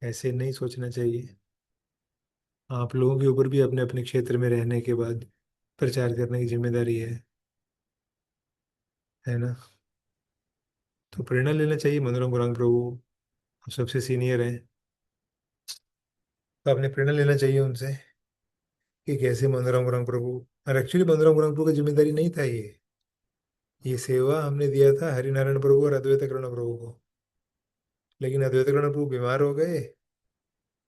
S3: ऐसे नहीं सोचना चाहिए। आप लोगों के ऊपर भी अपने अपने क्षेत्र में रहने के बाद प्रचार करने की जिम्मेदारी है ना। तो प्रेरणा लेना चाहिए मनोरम गुरांग प्रभु, आप सबसे सीनियर हैं, तो आपने प्रेरणा लेना चाहिए उनसे कि कैसे मनोरम गुरांग प्रभु। और एक्चुअली मनोरम गुरांग प्रभु की जिम्मेदारी नहीं था ये सेवा हमने दिया था हरिनारायण प्रभु और अद्वैत करुणा प्रभु को, लेकिन अद्वैत करुणा प्रभु बीमार हो गए,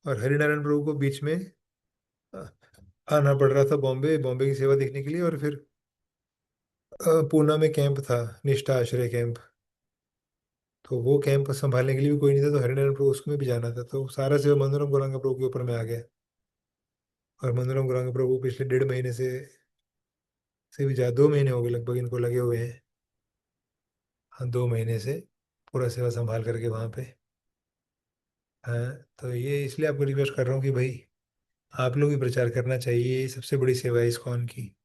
S3: और हरिनारायण प्रभु को बीच में अ, आना पड़ रहा था बॉम्बे, बॉम्बे की सेवा देखने के लिए, और फिर पूना में कैंप था, निष्ठा आश्रय कैंप, तो वो कैंप संभालने के लिए भी कोई नहीं था, तो हरिनारायण प्रभु उसमें भी जाना था, तो सारा सेवा मनोरम गौरांग प्रभु के ऊपर में आ गया। और मनोरम गौरांग प्रभु पिछले 1.5 महीने से भी ज़्यादा, 2 महीने हो गए लगभग इनको लगे हुए हैं। हाँ, 2 महीने से पूरा सेवा संभाल करके वहाँ पे। हाँ, तो ये इसलिए आपको रिक्वेस्ट कर रहा हूँ कि भाई आप लोग भी प्रचार करना चाहिए, ये सबसे बड़ी सेवा है इस्कॉन की।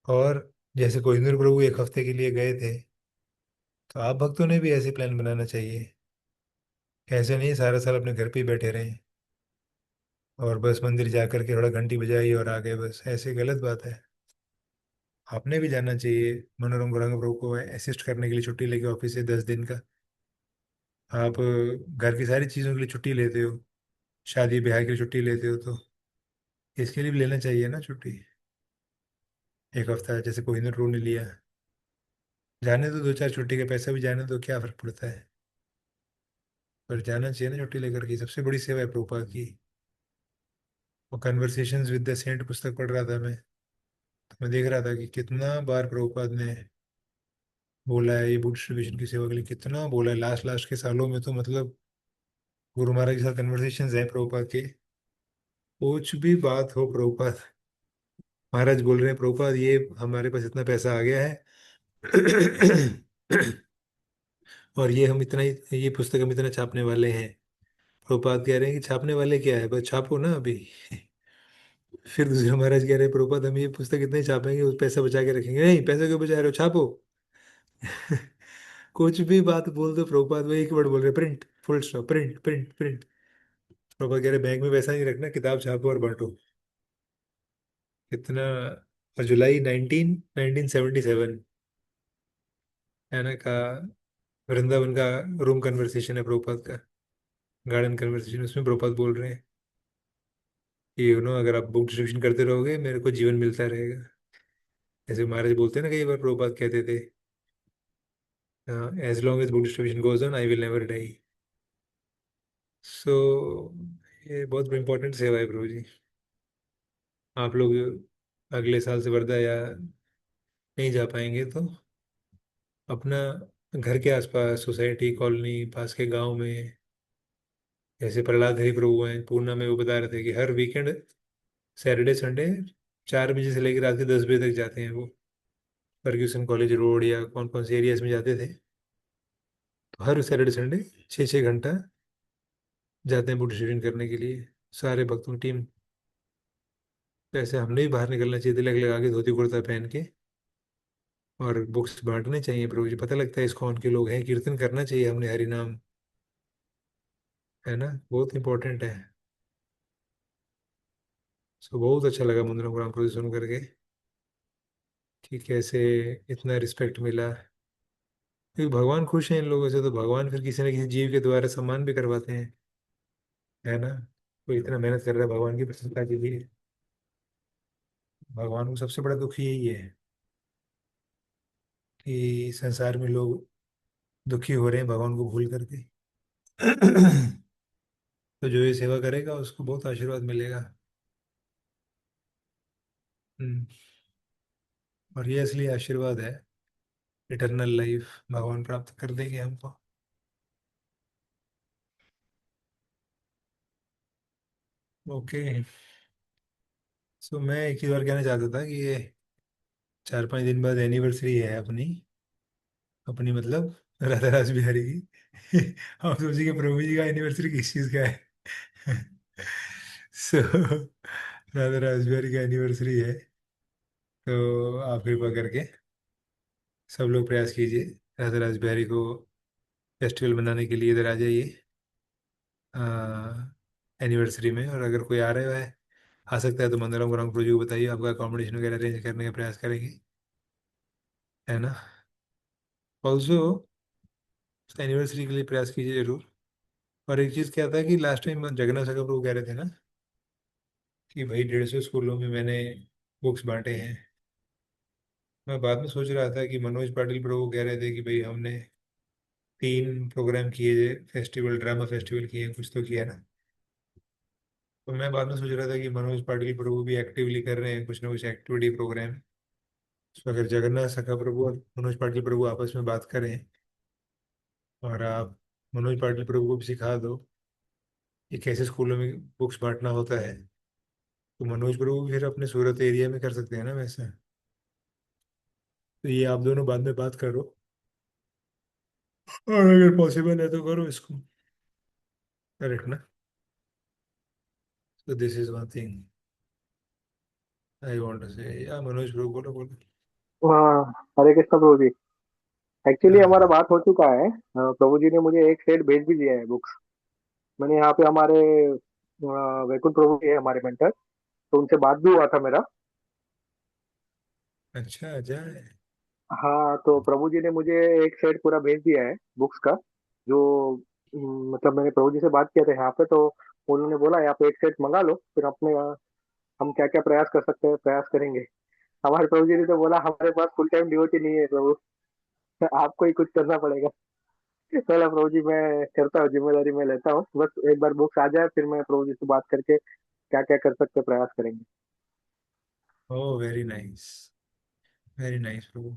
S3: और जैसे कोहिनूर प्रभु 1 हफ्ते के लिए गए थे, तो आप भक्तों ने भी ऐसे प्लान बनाना चाहिए। ऐसे नहीं सारा साल अपने घर पे ही बैठे रहें, और बस मंदिर जा करके थोड़ा घंटी बजाई और आ गए, बस ऐसे गलत बात है। आपने भी जाना चाहिए मनोरम गौरांग प्रभु को असिस्ट करने के लिए, छुट्टी लेके ऑफिस से 10 दिन का। आप घर की सारी चीज़ों के लिए छुट्टी लेते हो, शादी ब्याह के लिए छुट्टी लेते हो, तो इसके लिए भी लेना चाहिए ना छुट्टी। एक हफ्ता जैसे कोहिनूर टूर ने लिया, जाने तो 2 4 छुट्टी का पैसा भी जाने तो क्या फर्क पड़ता है, पर जाना चाहिए ना छुट्टी लेकर के। सबसे बड़ी सेवा है प्रभुपाद की। वो कन्वर्सेशंस विद द सेंट पुस्तक पढ़ रहा था मैं, तो मैं देख रहा था कि कितना बार प्रभुपाद ने बोला है ये बुक डिस्ट्रीब्यूशन की सेवा के लिए, कितना बोला है लास्ट लास्ट के सालों में। तो मतलब गुरु महाराज के साथ कन्वर्सेशंस हैं प्रभुपाद के, कुछ भी बात हो प्रभुपाद, महाराज बोल रहे हैं प्रभुपाद ये हमारे पास इतना पैसा आ गया है और ये हम इतना ही, ये पुस्तक हम इतना छापने वाले हैं। प्रभुपाद कह रहे हैं कि छापने वाले क्या है, बस छापो ना अभी। फिर दूसरे महाराज कह रहे हैं प्रभुपाद हम ये पुस्तक इतना ही छापेंगे, उस पैसा बचा के रखेंगे। नहीं, पैसे क्यों बचा रहे हो, छापो। कुछ भी बात बोल दो प्रभुपाद वो एक वर्ड बोल रहे, print, full stop, print print print. Prabhupada कह रहे बैंक में पैसा नहीं रखना, किताब छापो और बांटो। कितना, और जुलाई 1977 है ना का वृंदावन का रूम कन्वर्सेशन है प्रभुपाद का, गार्डन कन्वर्सेशन, उसमें प्रभुपाद बोल रहे हैं कि अगर आप बुक डिस्ट्रीब्यूशन करते रहोगे मेरे को जीवन मिलता रहेगा। ऐसे महाराज बोलते हैं ना, कई बार प्रभुपाद कहते थे as long as book distribution goes on I will never die. So ये बहुत इंपॉर्टेंट सेवा है प्रभु जी। आप लोग अगले साल से वर्धा या नहीं जा पाएंगे तो अपना घर के आसपास सोसाइटी कॉलोनी पास के गांव में, जैसे प्रहलाद हरि प्रभु हैं पूर्णा में, वो बता रहे थे कि हर वीकेंड सैटरडे संडे 4 बजे से लेकर रात के 10 बजे तक जाते हैं वो, फर्ग्यूसन कॉलेज रोड या कौन कौन से एरियाज में जाते थे। तो हर सैटरडे संडे 6 6 घंटा जाते हैं बुक डिस्ट्रीब्यूशन करने के लिए, सारे भक्तों की टीम। वैसे हमने भी बाहर निकलना चाहिए, तिलक लगा के धोती कुर्ता पहन के, और बुक्स बांटने चाहिए प्रभु जी। पता लगता है इस्कॉन के लोग हैं, कीर्तन करना चाहिए हमने हरि नाम, है ना, बहुत इंपॉर्टेंट है। सो बहुत अच्छा लगा मुंद्रा ग्राम प्रभु सुन करके कि कैसे इतना रिस्पेक्ट मिला, क्योंकि भगवान खुश हैं इन लोगों से, तो भगवान फिर किसी न किसी जीव के द्वारा सम्मान भी करवाते हैं, है ना। कोई इतना मेहनत कर रहा है भगवान की प्रसन्नता के लिए, भगवान को सबसे बड़ा दुख यही है कि संसार में लोग दुखी हो रहे हैं भगवान को भूल करके। तो जो ये सेवा करेगा उसको बहुत आशीर्वाद मिलेगा। हम्म, और ये असली आशीर्वाद है, इटरनल लाइफ भगवान प्राप्त कर देंगे हमको। ओके। सो मैं एक ही बार कहना चाहता था कि ये 4 5 दिन बाद एनिवर्सरी है अपनी, अपनी मतलब राधा रास बिहारी की। हम सोचे कि प्रभु जी का एनिवर्सरी किस चीज़ का है। सो राधा रास बिहारी का एनिवर्सरी है, तो आप कृपा करके सब लोग प्रयास कीजिए राधा रास बिहारी को फेस्टिवल मनाने के लिए इधर आ जाइए एनिवर्सरी में। और अगर कोई आ रहा है, आ सकता है, तो मंगलम ग्राम गुरु जी को बताइए, आपका अकोमोडेशन वगैरह अरेंज करने का प्रयास करेंगे, है ना। ऑल्सो एनिवर्सरी के लिए प्रयास कीजिए जरूर। और एक चीज़ क्या था कि लास्ट टाइम जगन्नाथ सका प्रभु कह रहे थे ना कि भाई 150 स्कूलों में मैंने बुक्स बांटे हैं। मैं बाद में सोच रहा था कि मनोज पाटिल प्रभु कह रहे थे कि भाई हमने 3 प्रोग्राम किए, फेस्टिवल, ड्रामा फेस्टिवल किए, कुछ तो किया ना। तो मैं बाद में सोच रहा था कि मनोज पाटिल प्रभु भी एक्टिवली कर रहे हैं कुछ ना कुछ एक्टिविटी प्रोग्राम। तो अगर जगन्नाथ सखा प्रभु और मनोज पाटिल प्रभु आपस में बात करें, और आप मनोज पाटिल प्रभु को भी सिखा दो कि कैसे स्कूलों में बुक्स बांटना होता है, तो मनोज प्रभु फिर अपने सूरत एरिया में कर सकते हैं ना वैसे। तो ये आप दोनों बाद में बात करो, और अगर पॉसिबल है तो करो इसको, करेक्ट ना। तो this is one thing I want to say. या मनोज प्रभु, बोलो बोलो।
S4: हाँ, हरे कृष्ण प्रभु जी। एक्चुअली हमारा
S3: हाँ।
S4: बात हो चुका है। प्रभु जी ने मुझे एक सेट भेज भी दिया है बुक्स। मैंने यहाँ पे हमारे वैकुंठ प्रभु जी है हमारे मेंटर, तो उनसे बात भी हुआ था मेरा।
S3: अच्छा जाए।
S4: हाँ, तो प्रभु जी ने मुझे एक सेट पूरा भेज दिया है बुक्स का, जो मतलब मैंने प्रभु जी से बात किया था यहाँ पे, तो उन्होंने बोला यहाँ पे एक सेट मंगा लो, फिर अपने हम क्या क्या प्रयास कर सकते हैं प्रयास करेंगे। हमारे प्रभु जी ने तो बोला हमारे पास फुल टाइम डिवोटी नहीं है प्रभु, आपको ही कुछ करना पड़ेगा। चलो प्रभु जी, मैं करता हूँ, जिम्मेदारी मैं लेता हूँ, बस एक बार बुक्स आ जाए फिर मैं प्रभु जी से बात करके क्या क्या कर सकते प्रयास करेंगे।
S3: Oh very nice Prabhu,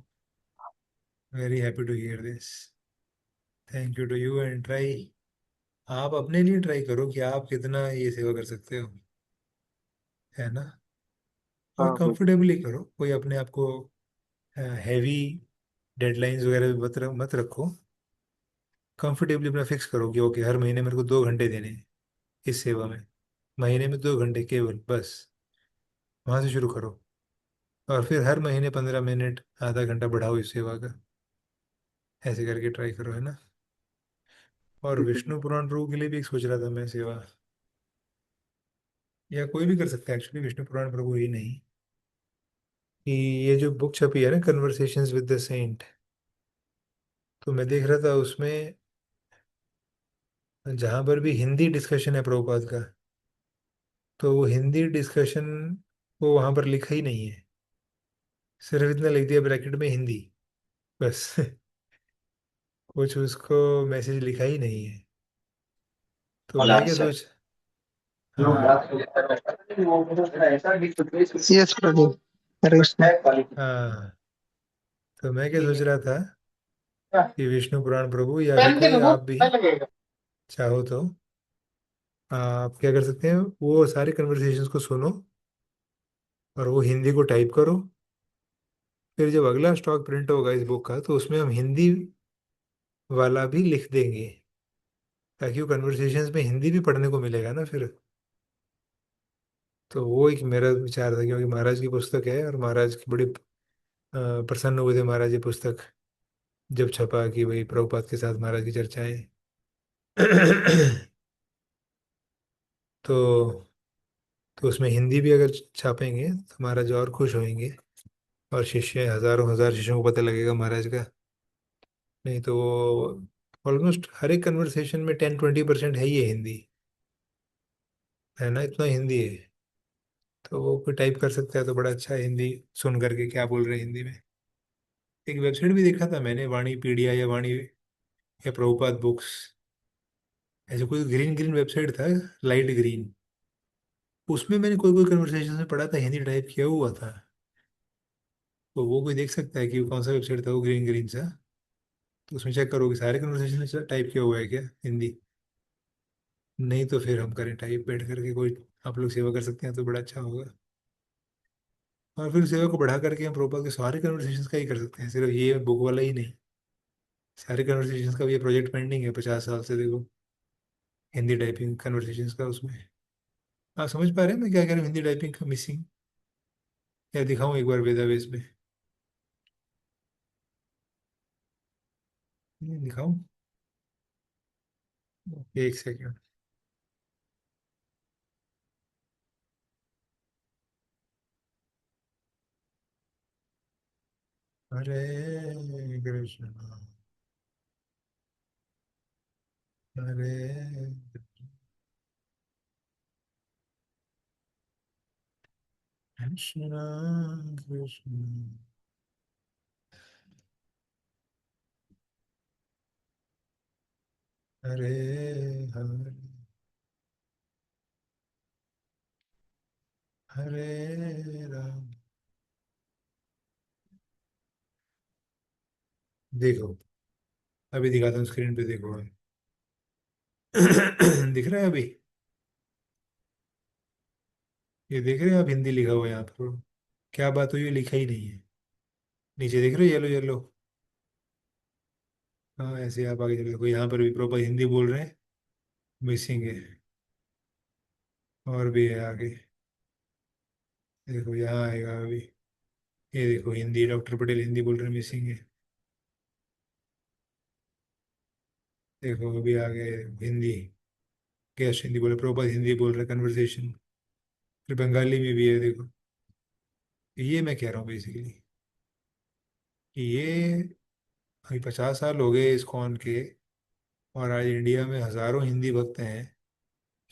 S3: very happy to hear this. Thank you to you and try, आप अपने लिए ट्राई करो कि आप कितना ये सेवा कर सकते हो, है ना। और
S4: हाँ प्रभु।
S3: कंफर्टेबली करो, कोई अपने आप को हैवी डेडलाइंस वगैरह मत रखो। कंफर्टेबली अपना फिक्स करो कि ओके हर महीने मेरे को 2 घंटे देने हैं इस सेवा में, महीने में 2 घंटे केवल बस, वहां से शुरू करो। और फिर हर महीने 15 मिनट आधा घंटा बढ़ाओ इस सेवा का, ऐसे करके ट्राई करो, है ना। और
S4: ठीक है
S3: विष्णु पुराण प्रभु के लिए भी एक सोच रहा था मैं सेवा, या कोई भी कर सकता है एक्चुअली, विष्णु पुराण प्रभु ही नहीं, कि ये जो बुक छपी है ना कन्वर्सेशंस विद द सेंट, तो मैं देख रहा था उसमें जहाँ पर भी हिंदी डिस्कशन है प्रभुपाद का, तो वो हिंदी डिस्कशन को वहाँ पर लिखा ही नहीं है, सिर्फ इतना लिख दिया ब्रैकेट में हिंदी, बस। कुछ उसको मैसेज लिखा ही नहीं है। तो मैं क्या सोच, हाँ
S2: Yes, Prabhu. Hare Krishna.
S3: हाँ, तो मैं क्या सोच रहा था कि विष्णु पुराण प्रभु या फिर कोई आप भी चाहो तो आप क्या कर सकते हैं, वो सारे कन्वर्सेशंस को सुनो और वो हिंदी को टाइप करो, फिर जब अगला स्टॉक प्रिंट होगा इस बुक का तो उसमें हम हिंदी वाला भी लिख देंगे, ताकि वो कन्वर्सेशंस में हिंदी भी पढ़ने को मिलेगा ना फिर। तो वो एक मेरा विचार था, क्योंकि महाराज की पुस्तक है और महाराज की बड़ी प्रसन्न हुए थे महाराज ये पुस्तक जब छपा कि भाई प्रभुपाद के साथ महाराज की चर्चाएं। तो तो उसमें हिंदी भी अगर छापेंगे तो महाराज और खुश होंगे, और शिष्य हजारों हजार शिष्यों को पता लगेगा महाराज का। नहीं तो वो ऑलमोस्ट हर एक कन्वर्सेशन में 10-20% है ही है हिंदी, है ना, इतना हिंदी है। तो वो कोई टाइप कर सकता है तो बड़ा अच्छा है, हिंदी सुन करके क्या बोल रहे हैं हिंदी में। एक वेबसाइट भी देखा था मैंने, वाणी पीडिया या वाणी या प्रभुपाद बुक्स, ऐसे कोई ग्रीन ग्रीन वेबसाइट था, लाइट ग्रीन। उसमें मैंने कोई कोई कन्वर्सेशन में पढ़ा था, हिंदी टाइप किया हुआ था। तो वो कोई देख सकता है कि वो कौन सा वेबसाइट था वो ग्रीन ग्रीन सा, तो उसमें चेक करो कि सारे कन्वर्सेशन में टाइप किया हुआ है क्या हिंदी। नहीं तो फिर हम करें टाइप, बैठ करके कोई आप लोग सेवा कर सकते हैं तो बड़ा अच्छा होगा। और फिर सेवा को बढ़ा करके हम प्रोपाल के सारे कन्वर्सेशन का ही कर सकते हैं, सिर्फ ये बुक वाला ही नहीं। सारे कन्वर्सेशन का भी ये प्रोजेक्ट पेंडिंग है 50 साल से, देखो, हिंदी टाइपिंग कन्वर्सेशन का उसमें। आप समझ पा रहे हैं मैं क्या कह रहा हूँ, हिंदी टाइपिंग का मिसिंग, या दिखाऊं एक बार वेदावेस में, ये दिखाऊं, एक सेकेंड। हरे कृष्ण, हरे कृष्ण, कृष्ण हरे हरे, हरे राम। देखो, अभी दिखाता हूँ स्क्रीन पे, देखो। दिख रहा है अभी, ये देख रहे हैं आप, हिंदी लिखा हुआ है यहाँ पर, क्या बात हुई है लिखा ही नहीं है, नीचे देख रहे हो येलो येलो। हाँ ऐसे आप आगे चले देखो, यहाँ पर भी प्रॉपर हिंदी बोल रहे हैं, मिसिंग है। और भी है आगे, देखो यहाँ आएगा अभी, ये देखो हिंदी, डॉक्टर पटेल हिंदी बोल रहे हैं, मिसिंग है। देखो अभी आ गए हिंदी, गेस्ट हिंदी बोले, प्रॉपर हिंदी बोल रहे, कन्वर्सेशन। फिर बंगाली में भी है देखो। ये मैं कह रहा हूँ बेसिकली कि ये अभी 50 साल हो गए इस्कॉन के, और आज इंडिया में हजारों हिंदी भक्त हैं,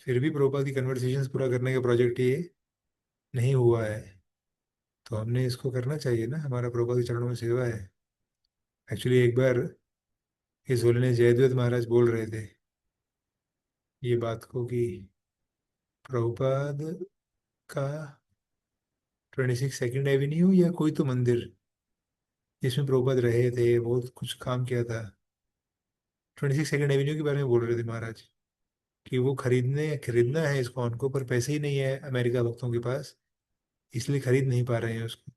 S3: फिर भी प्रभुपाद की कन्वर्सेशंस पूरा करने का प्रोजेक्ट ये नहीं हुआ है। तो हमने इसको करना चाहिए ना, हमारा प्रभुपाद के चरणों में सेवा है। एक्चुअली एक बार इस होले ने जयद्वैत महाराज बोल रहे थे ये बात को कि प्रभुपाद का 26 सेकंड एवेन्यू या कोई तो मंदिर जिसमें प्रभुपाद रहे थे, बहुत कुछ काम किया था। 26 सेकंड एवेन्यू के बारे में बोल रहे थे महाराज कि वो खरीदना है इसको, उनको पर पैसे ही नहीं है अमेरिका भक्तों के पास, इसलिए खरीद नहीं पा रहे हैं उसको।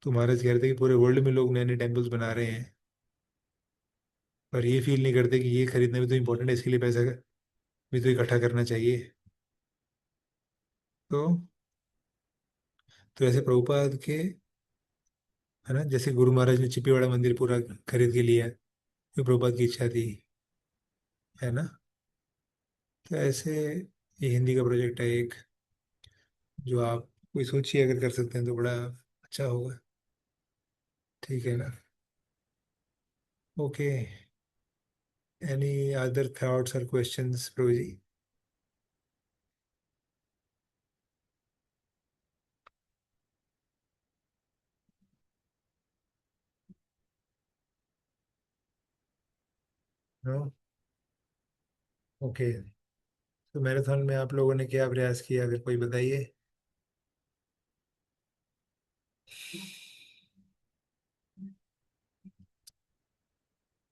S3: तो महाराज कह रहे थे कि पूरे वर्ल्ड में लोग नए नए टेम्पल्स बना रहे हैं, पर ये फील नहीं करते कि ये खरीदना भी तो इम्पोर्टेंट है, इसके लिए पैसा भी तो इकट्ठा करना चाहिए। तो ऐसे प्रभुपाद के, है ना, जैसे गुरु महाराज ने चिपीवाड़ा मंदिर पूरा खरीद के लिया, ये प्रभुपाद की इच्छा थी, है ना। तो ऐसे ये हिंदी का प्रोजेक्ट है एक, जो आप कोई सोचिए अगर कर सकते हैं तो बड़ा अच्छा होगा। ठीक है ना। ओके, एनी अदर थॉट्स और क्वेश्चंस प्रभु जी? नो। ओके, तो मैराथन में आप लोगों ने क्या प्रयास किया, अगर कोई बताइए।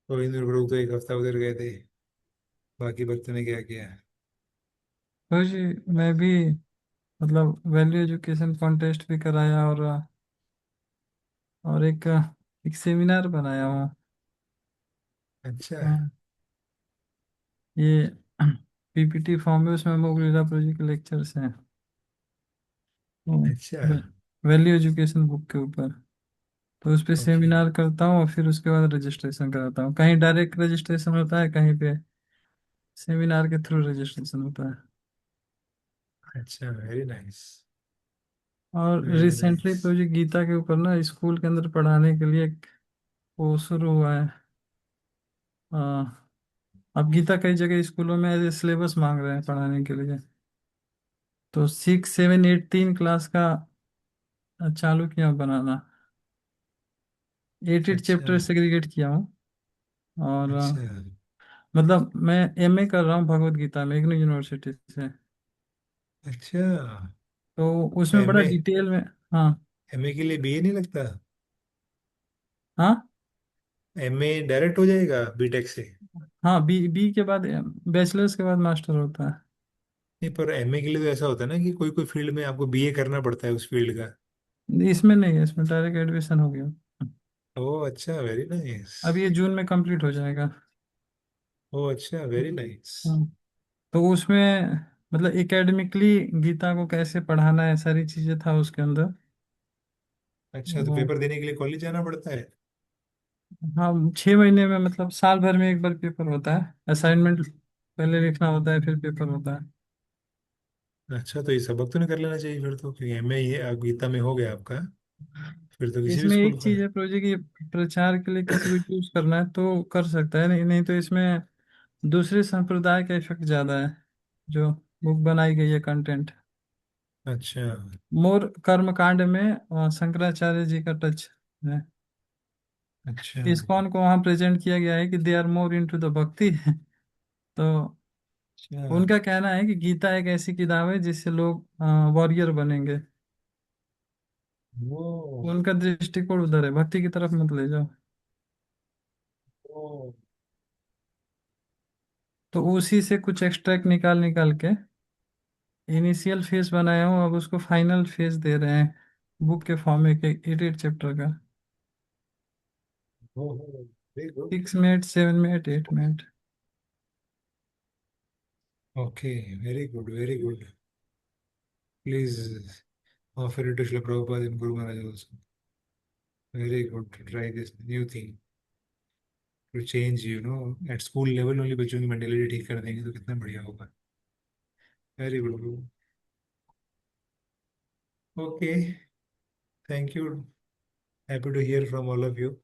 S3: गोविंद प्रभु तो एक हफ्ता उधर गए थे, बाकी भक्तों ने क्या किया?
S5: तो जी मैं भी मतलब वैल्यू एजुकेशन कॉन्टेस्ट भी कराया और एक सेमिनार बनाया हूँ।
S3: अच्छा।
S5: हाँ, ये पीपीटी फॉर्म है, उसमें मोग लीला प्रोजेक्ट के लेक्चर्स हैं
S3: अच्छा।
S5: वैल्यू एजुकेशन बुक के ऊपर। तो उस पे
S3: ओके।
S5: सेमिनार करता हूँ और फिर उसके बाद रजिस्ट्रेशन कराता हूँ। कहीं डायरेक्ट रजिस्ट्रेशन होता है, कहीं पे सेमिनार के थ्रू रजिस्ट्रेशन होता है।
S3: अच्छा, वेरी नाइस।
S5: और
S3: very
S5: recently
S3: nice.
S5: Project Gita के ऊपर ना स्कूल के अंदर पढ़ाने के लिए वो शुरू हुआ है। अब गीता कई जगह स्कूलों में एज ए सिलेबस मांग रहे हैं पढ़ाने के लिए। तो 6, 7, 8 3 क्लास का चालू किया हूं बनाना। 8
S3: अच्छा।
S5: चैप्टर सेग्रीगेट किया हूँ। और
S3: अच्छा।
S5: मतलब मैं एमए कर रहा हूँ भगवत गीता में इग्नू यूनिवर्सिटी से।
S3: अच्छा।
S5: तो उसमें बड़ा
S3: एमए,
S5: डिटेल में। हाँ।
S3: एमए के लिए बीए नहीं लगता?
S5: हाँ।
S3: एमए डायरेक्ट हो जाएगा बीटेक से?
S5: हाँ, बी बी के बाद बैचलर्स के बाद मास्टर होता है।
S3: नहीं, पर एमए के लिए तो ऐसा होता है ना कि कोई कोई फील्ड में आपको बीए करना पड़ता है उस फील्ड का।
S5: इसमें नहीं है, इसमें डायरेक्ट एडमिशन हो गया।
S3: ओह अच्छा, वेरी नाइस।
S5: अब ये जून में कंप्लीट हो जाएगा।
S3: ओह अच्छा, वेरी नाइस।
S5: हाँ। तो उसमें मतलब एकेडमिकली गीता को कैसे पढ़ाना है, सारी चीजें था उसके अंदर।
S3: अच्छा, तो
S5: वो
S3: पेपर देने के लिए कॉलेज जाना पड़ता है?
S5: हाँ, 6 महीने में मतलब साल भर में एक बार पेपर होता है। असाइनमेंट पहले लिखना होता है, फिर पेपर होता है।
S3: अच्छा, तो ये सबक तो नहीं कर लेना चाहिए फिर तो, क्योंकि एमए ये गीता में हो गया आपका, फिर तो किसी भी
S5: इसमें
S3: स्कूल
S5: एक
S3: का।
S5: चीज है प्रोजेक्ट, ये प्रचार के लिए किसी को चूज करना है तो कर सकता है, नहीं नहीं तो इसमें दूसरे संप्रदाय का इफेक्ट ज्यादा है। जो बुक बनाई गई है कंटेंट
S3: अच्छा।
S5: मोर कर्मकांड में शंकराचार्य जी का टच है।
S3: अच्छा।
S5: इस्कॉन को वहाँ प्रेजेंट किया गया है कि they are more into the bhakti. तो
S3: अच्छा।
S5: उनका कहना है कि गीता एक ऐसी किताब है जिससे लोग वॉरियर बनेंगे।
S3: वो
S5: उनका दृष्टिकोण उधर है, भक्ति की तरफ मत ले जाओ।
S3: वो
S5: तो उसी से कुछ एक्सट्रैक्ट निकाल निकाल के इनिशियल फेज बनाया हूँ, अब उसको फाइनल फेज दे रहे हैं बुक के फॉर्म में, 8 8 चैप्टर का।
S3: वो very good.
S5: 6 minute, 7 minute, 8 minute.
S3: Okay, very good, very good. Please offer it to Srila Prabhupada and Guru Maharaj also. Very good to try this new thing to change, at school level only बच्चों की mentality ठीक कर देंगे तो कितना बढ़िया होगा। Very good. Okay, thank you. Happy to hear from all of you.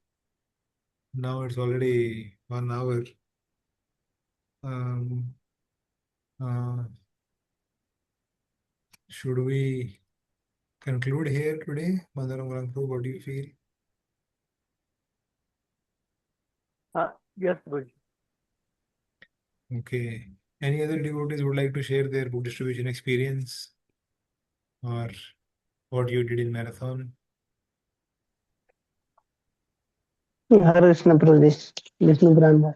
S3: Now it's already 1 hour. Um, uh, should we conclude here today? Mandaram Prabhu, what do you feel?
S1: हाँ, yes Guruji.
S3: Okay. Any other devotees would like to share their book distribution experience or what you did in marathon?
S6: हरे कृष्ण प्रभु जी, विष्णु पुराण भाई।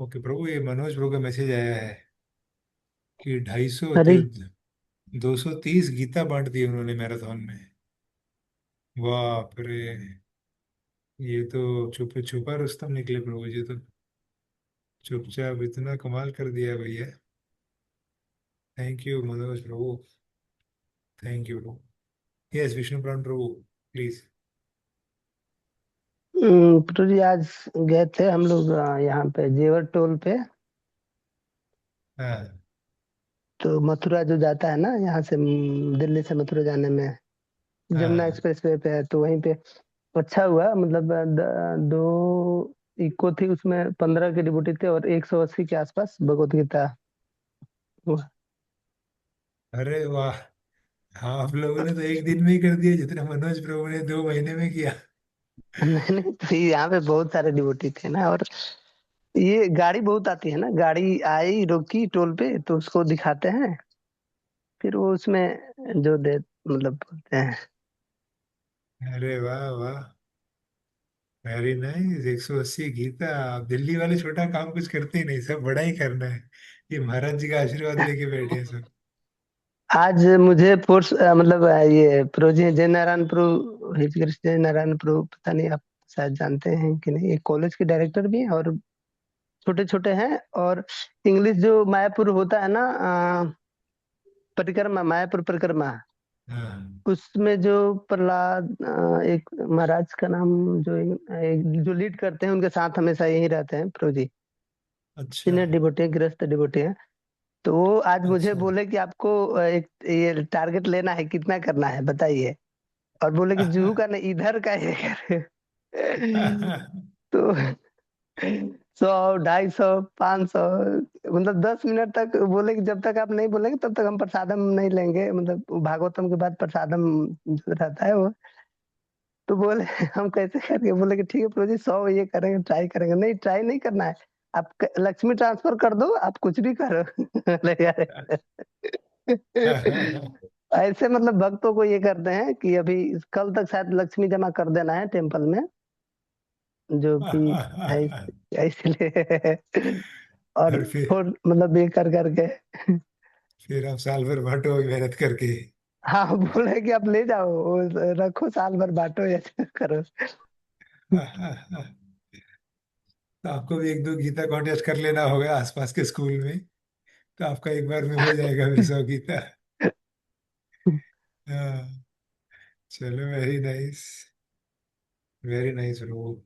S3: Okay प्रभु, ये मनोज प्रभु का message आया है कि 250
S6: हरे
S3: 230 गीता बांट दी उन्होंने marathon में। बाप रे, ये तो छुप छुपा रुस्तम निकले प्रभु जी तो। चुपचाप इतना कमाल कर दिया भैया। Thank you Manoj Prabhu, thank you Prabhu. Yes Vishnu प्राण प्रभु, प्लीज।
S6: प्रभु जी, आज गए थे हम लोग यहाँ पे जेवर टोल पे।
S3: हाँ
S6: तो मथुरा जो जाता है ना यहाँ से, दिल्ली से मथुरा जाने में जमुना
S3: हाँ।
S6: एक्सप्रेस वे पे है। तो वहीं पे अच्छा हुआ, मतलब दो इको थी, उसमें 15 के डिबोटी थे और 180 के आसपास भगवत गीता हुआ।
S3: अरे वाह, हाँ आप लोगों ने तो एक दिन में ही कर दिया जितना मनोज प्रभु ने 2 महीने में किया।
S6: नहीं नहीं, तो यहाँ पे बहुत सारे डिबोटी थे ना, और ये गाड़ी बहुत आती है ना, गाड़ी आई रुकी टोल पे तो उसको दिखाते हैं, फिर वो उसमें जो दे मतलब बोलते हैं।
S3: अरे वाह वाह, वेरी नाइस। 180 गीता। आप दिल्ली वाले छोटा काम कुछ करते ही नहीं, सब बड़ा ही करना है। ये महाराज जी का आशीर्वाद लेके बैठे हैं सब।
S6: आज मुझे फोर्स मतलब ये प्रो जी जय नारायण प्रभु, हिज कृष्ण जय नारायण प्रभु, पता नहीं आप शायद जानते हैं कि नहीं, एक कॉलेज के डायरेक्टर भी हैं और छोटे छोटे हैं। और इंग्लिश जो मायापुर होता है ना, परिक्रमा, मायापुर परिक्रमा,
S3: हाँ।
S6: उसमें जो प्रहलाद एक महाराज का नाम, जो जो लीड करते हैं, उनके साथ हमेशा यही रहते हैं प्रभु जी।
S3: अच्छा
S6: सीनियर डिवोटी हैं, गृहस्थ डिवोटी हैं। तो वो आज मुझे
S3: अच्छा।
S6: बोले कि आपको एक ये टारगेट लेना है, कितना करना है बताइए। और बोले कि जुहू का नहीं, इधर का ये कर। तो 100, 250, 500, मतलब 10 मिनट तक बोले कि जब तक आप नहीं बोलेंगे तब तक हम प्रसादम नहीं लेंगे, मतलब भागवतम के बाद प्रसादम जो रहता है वो। तो बोले हम कैसे करेंगे, बोले कि ठीक है प्रभु जी, 100 ये करेंगे, ट्राई करेंगे। नहीं, ट्राई नहीं करना है, आप लक्ष्मी ट्रांसफर कर दो, आप कुछ भी करो। अरे यार, ऐसे मतलब भक्तों को ये करते हैं कि अभी कल तक शायद लक्ष्मी जमा कर देना है टेम्पल में, जो भी है इसलिए। और
S3: और
S6: मतलब ये कर करके,
S3: फिर आप साल भर बांटो मेहनत करके।
S6: हाँ बोले कि आप ले जाओ, रखो, साल भर बांटो या करो।
S3: तो आपको भी 1-2 गीता कॉन्टेस्ट कर लेना होगा आसपास के स्कूल में, तो आपका एक बार में हो जाएगा फिर 100 गीता। हाँ, चलो very nice, very nice bro.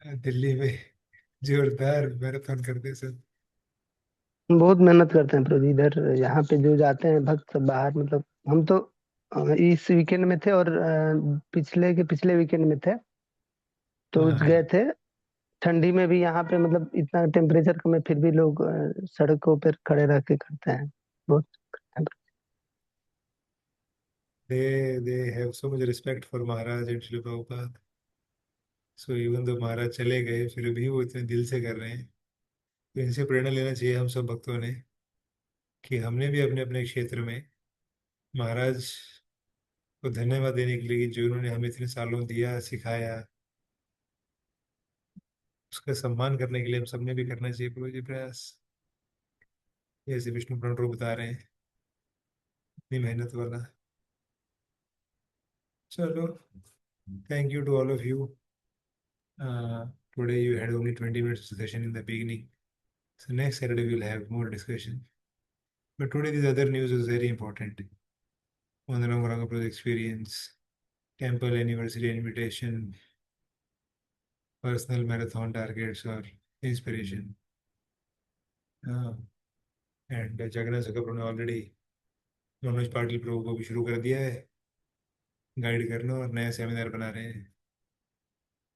S3: Delhi में जोरदार मैराथन करते सब।
S6: बहुत मेहनत करते हैं प्रभु जी इधर, यहाँ पे जो जाते हैं भक्त सब बाहर, मतलब हम तो इस वीकेंड में थे और पिछले के पिछले वीकेंड में थे, तो गए
S3: हाँ,
S6: थे। ठंडी में भी यहाँ पे मतलब इतना टेम्परेचर कम है, फिर भी लोग सड़कों पर खड़े रह के करते हैं, बहुत करते हैं।
S3: they have so much respect for Maharaj and Shri Prabhupada. So even though Maharaj चले गए फिर भी वो इतने दिल से कर रहे हैं। तो इनसे प्रेरणा लेना चाहिए हम सब भक्तों ने, कि हमने भी अपने अपने क्षेत्र में महाराज को धन्यवाद देने के लिए, जो उन्होंने हमें इतने सालों दिया सिखाया, उसका सम्मान करने के लिए हम सबने भी करना चाहिए पूरा जी प्रयास। जैसे विष्णु प्रणव बता रहे हैं, इतनी मेहनत वाला। चलो, thank you to all of you. Today you had only 20 minutes discussion in the beginning, so next Saturday we'll have more discussion. But today this other news is very important. Vandanam Rangapur experience, temple anniversary invitation, personal marathon targets or inspiration. And Jagannath सुखा ने already Manoj Patil प्रभु को भी शुरू कर दिया है guide करना, और नया सेमिनार बना रहे हैं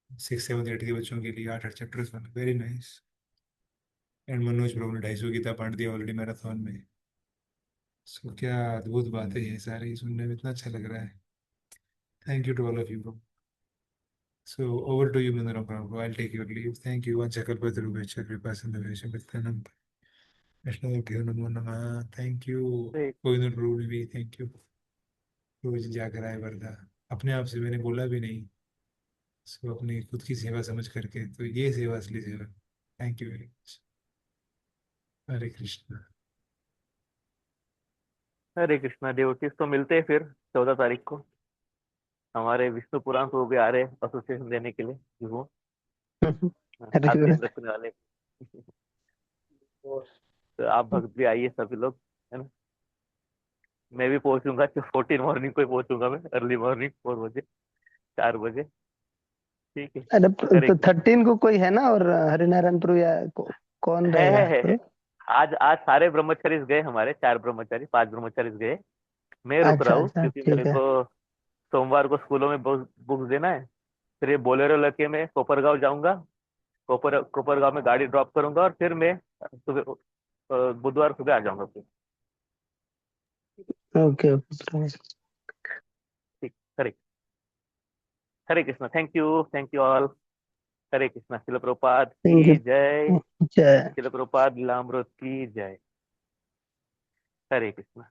S3: 6, 7, 8 के बच्चों के लिए, 8 8 चैप्टर्स बना, वेरी नाइस। एंड मनोज प्रभु ने 250 किताब बांट दिया ऑलरेडी मैराथन में। सो क्या अद्भुत बातें हैं, सारी सुनने में इतना अच्छा लग रहा है। Thank you to all of you bro. So over to you Mandaram bro. I'll take your leave. Thank you. Once Chakalpatru Kripa Sindhavesham Vittanam Vishnu Namo Namah. Thank you.
S1: ठीक।
S3: Govinद Prabhu ने भी थैंक यू। रोज जाकर आए वरदा, अपने आप से मैंने बोला भी नहीं, सो अपनी खुद की सेवा समझ करके, तो ये सेवा असली सेवा। Thank you very much. Hare Krishna.
S1: Hare Krishna devotees, तो मिलते हैं फिर 14 तारीख को। हमारे विष्णु पुराण को भी आ रहे एसोसिएशन देने के लिए वो
S6: हरे
S1: आरती
S6: कृष्ण।
S1: रखने वाले। तो आप भक्त भी आइए सभी लोग, है ना। मैं भी पहुंचूंगा 14 मॉर्निंग को ही पहुंचूंगा, मैं अर्ली मॉर्निंग 4 बजे 4 बजे। ठीक है।
S6: अरे
S1: हरे
S6: तो
S1: कृष्ण।
S6: 13 को कोई है ना, और हरिनारायण प्रभु या कौन रहेगा
S1: है।
S6: प्रभु?
S1: आज आज सारे ब्रह्मचारी गए, हमारे 4 ब्रह्मचारी 5 ब्रह्मचारी गए। मैं रुक रहा
S6: अच्छा
S1: हूँ
S6: अच्छा,
S1: क्योंकि मेरे
S6: ठीक है।
S1: को सोमवार को स्कूलों में बुक्स देना है। फिर ये बोलेरो लेके मैं कोपरगांव जाऊंगा। कोपरगांव में गाड़ी ड्रॉप करूंगा और फिर मैं सुबह बुधवार सुबह आ जाऊंगा फिर।
S6: Okay okay Prabhu.
S1: ठीक। Hare Hare Krishna. Thank you all. Hare Krishna. Shrila Prabhupada
S6: thank
S1: की
S6: यू।
S1: जय।
S6: जय।
S1: शिल प्रभुपाद लीलामृत की जय। हरे कृष्णा।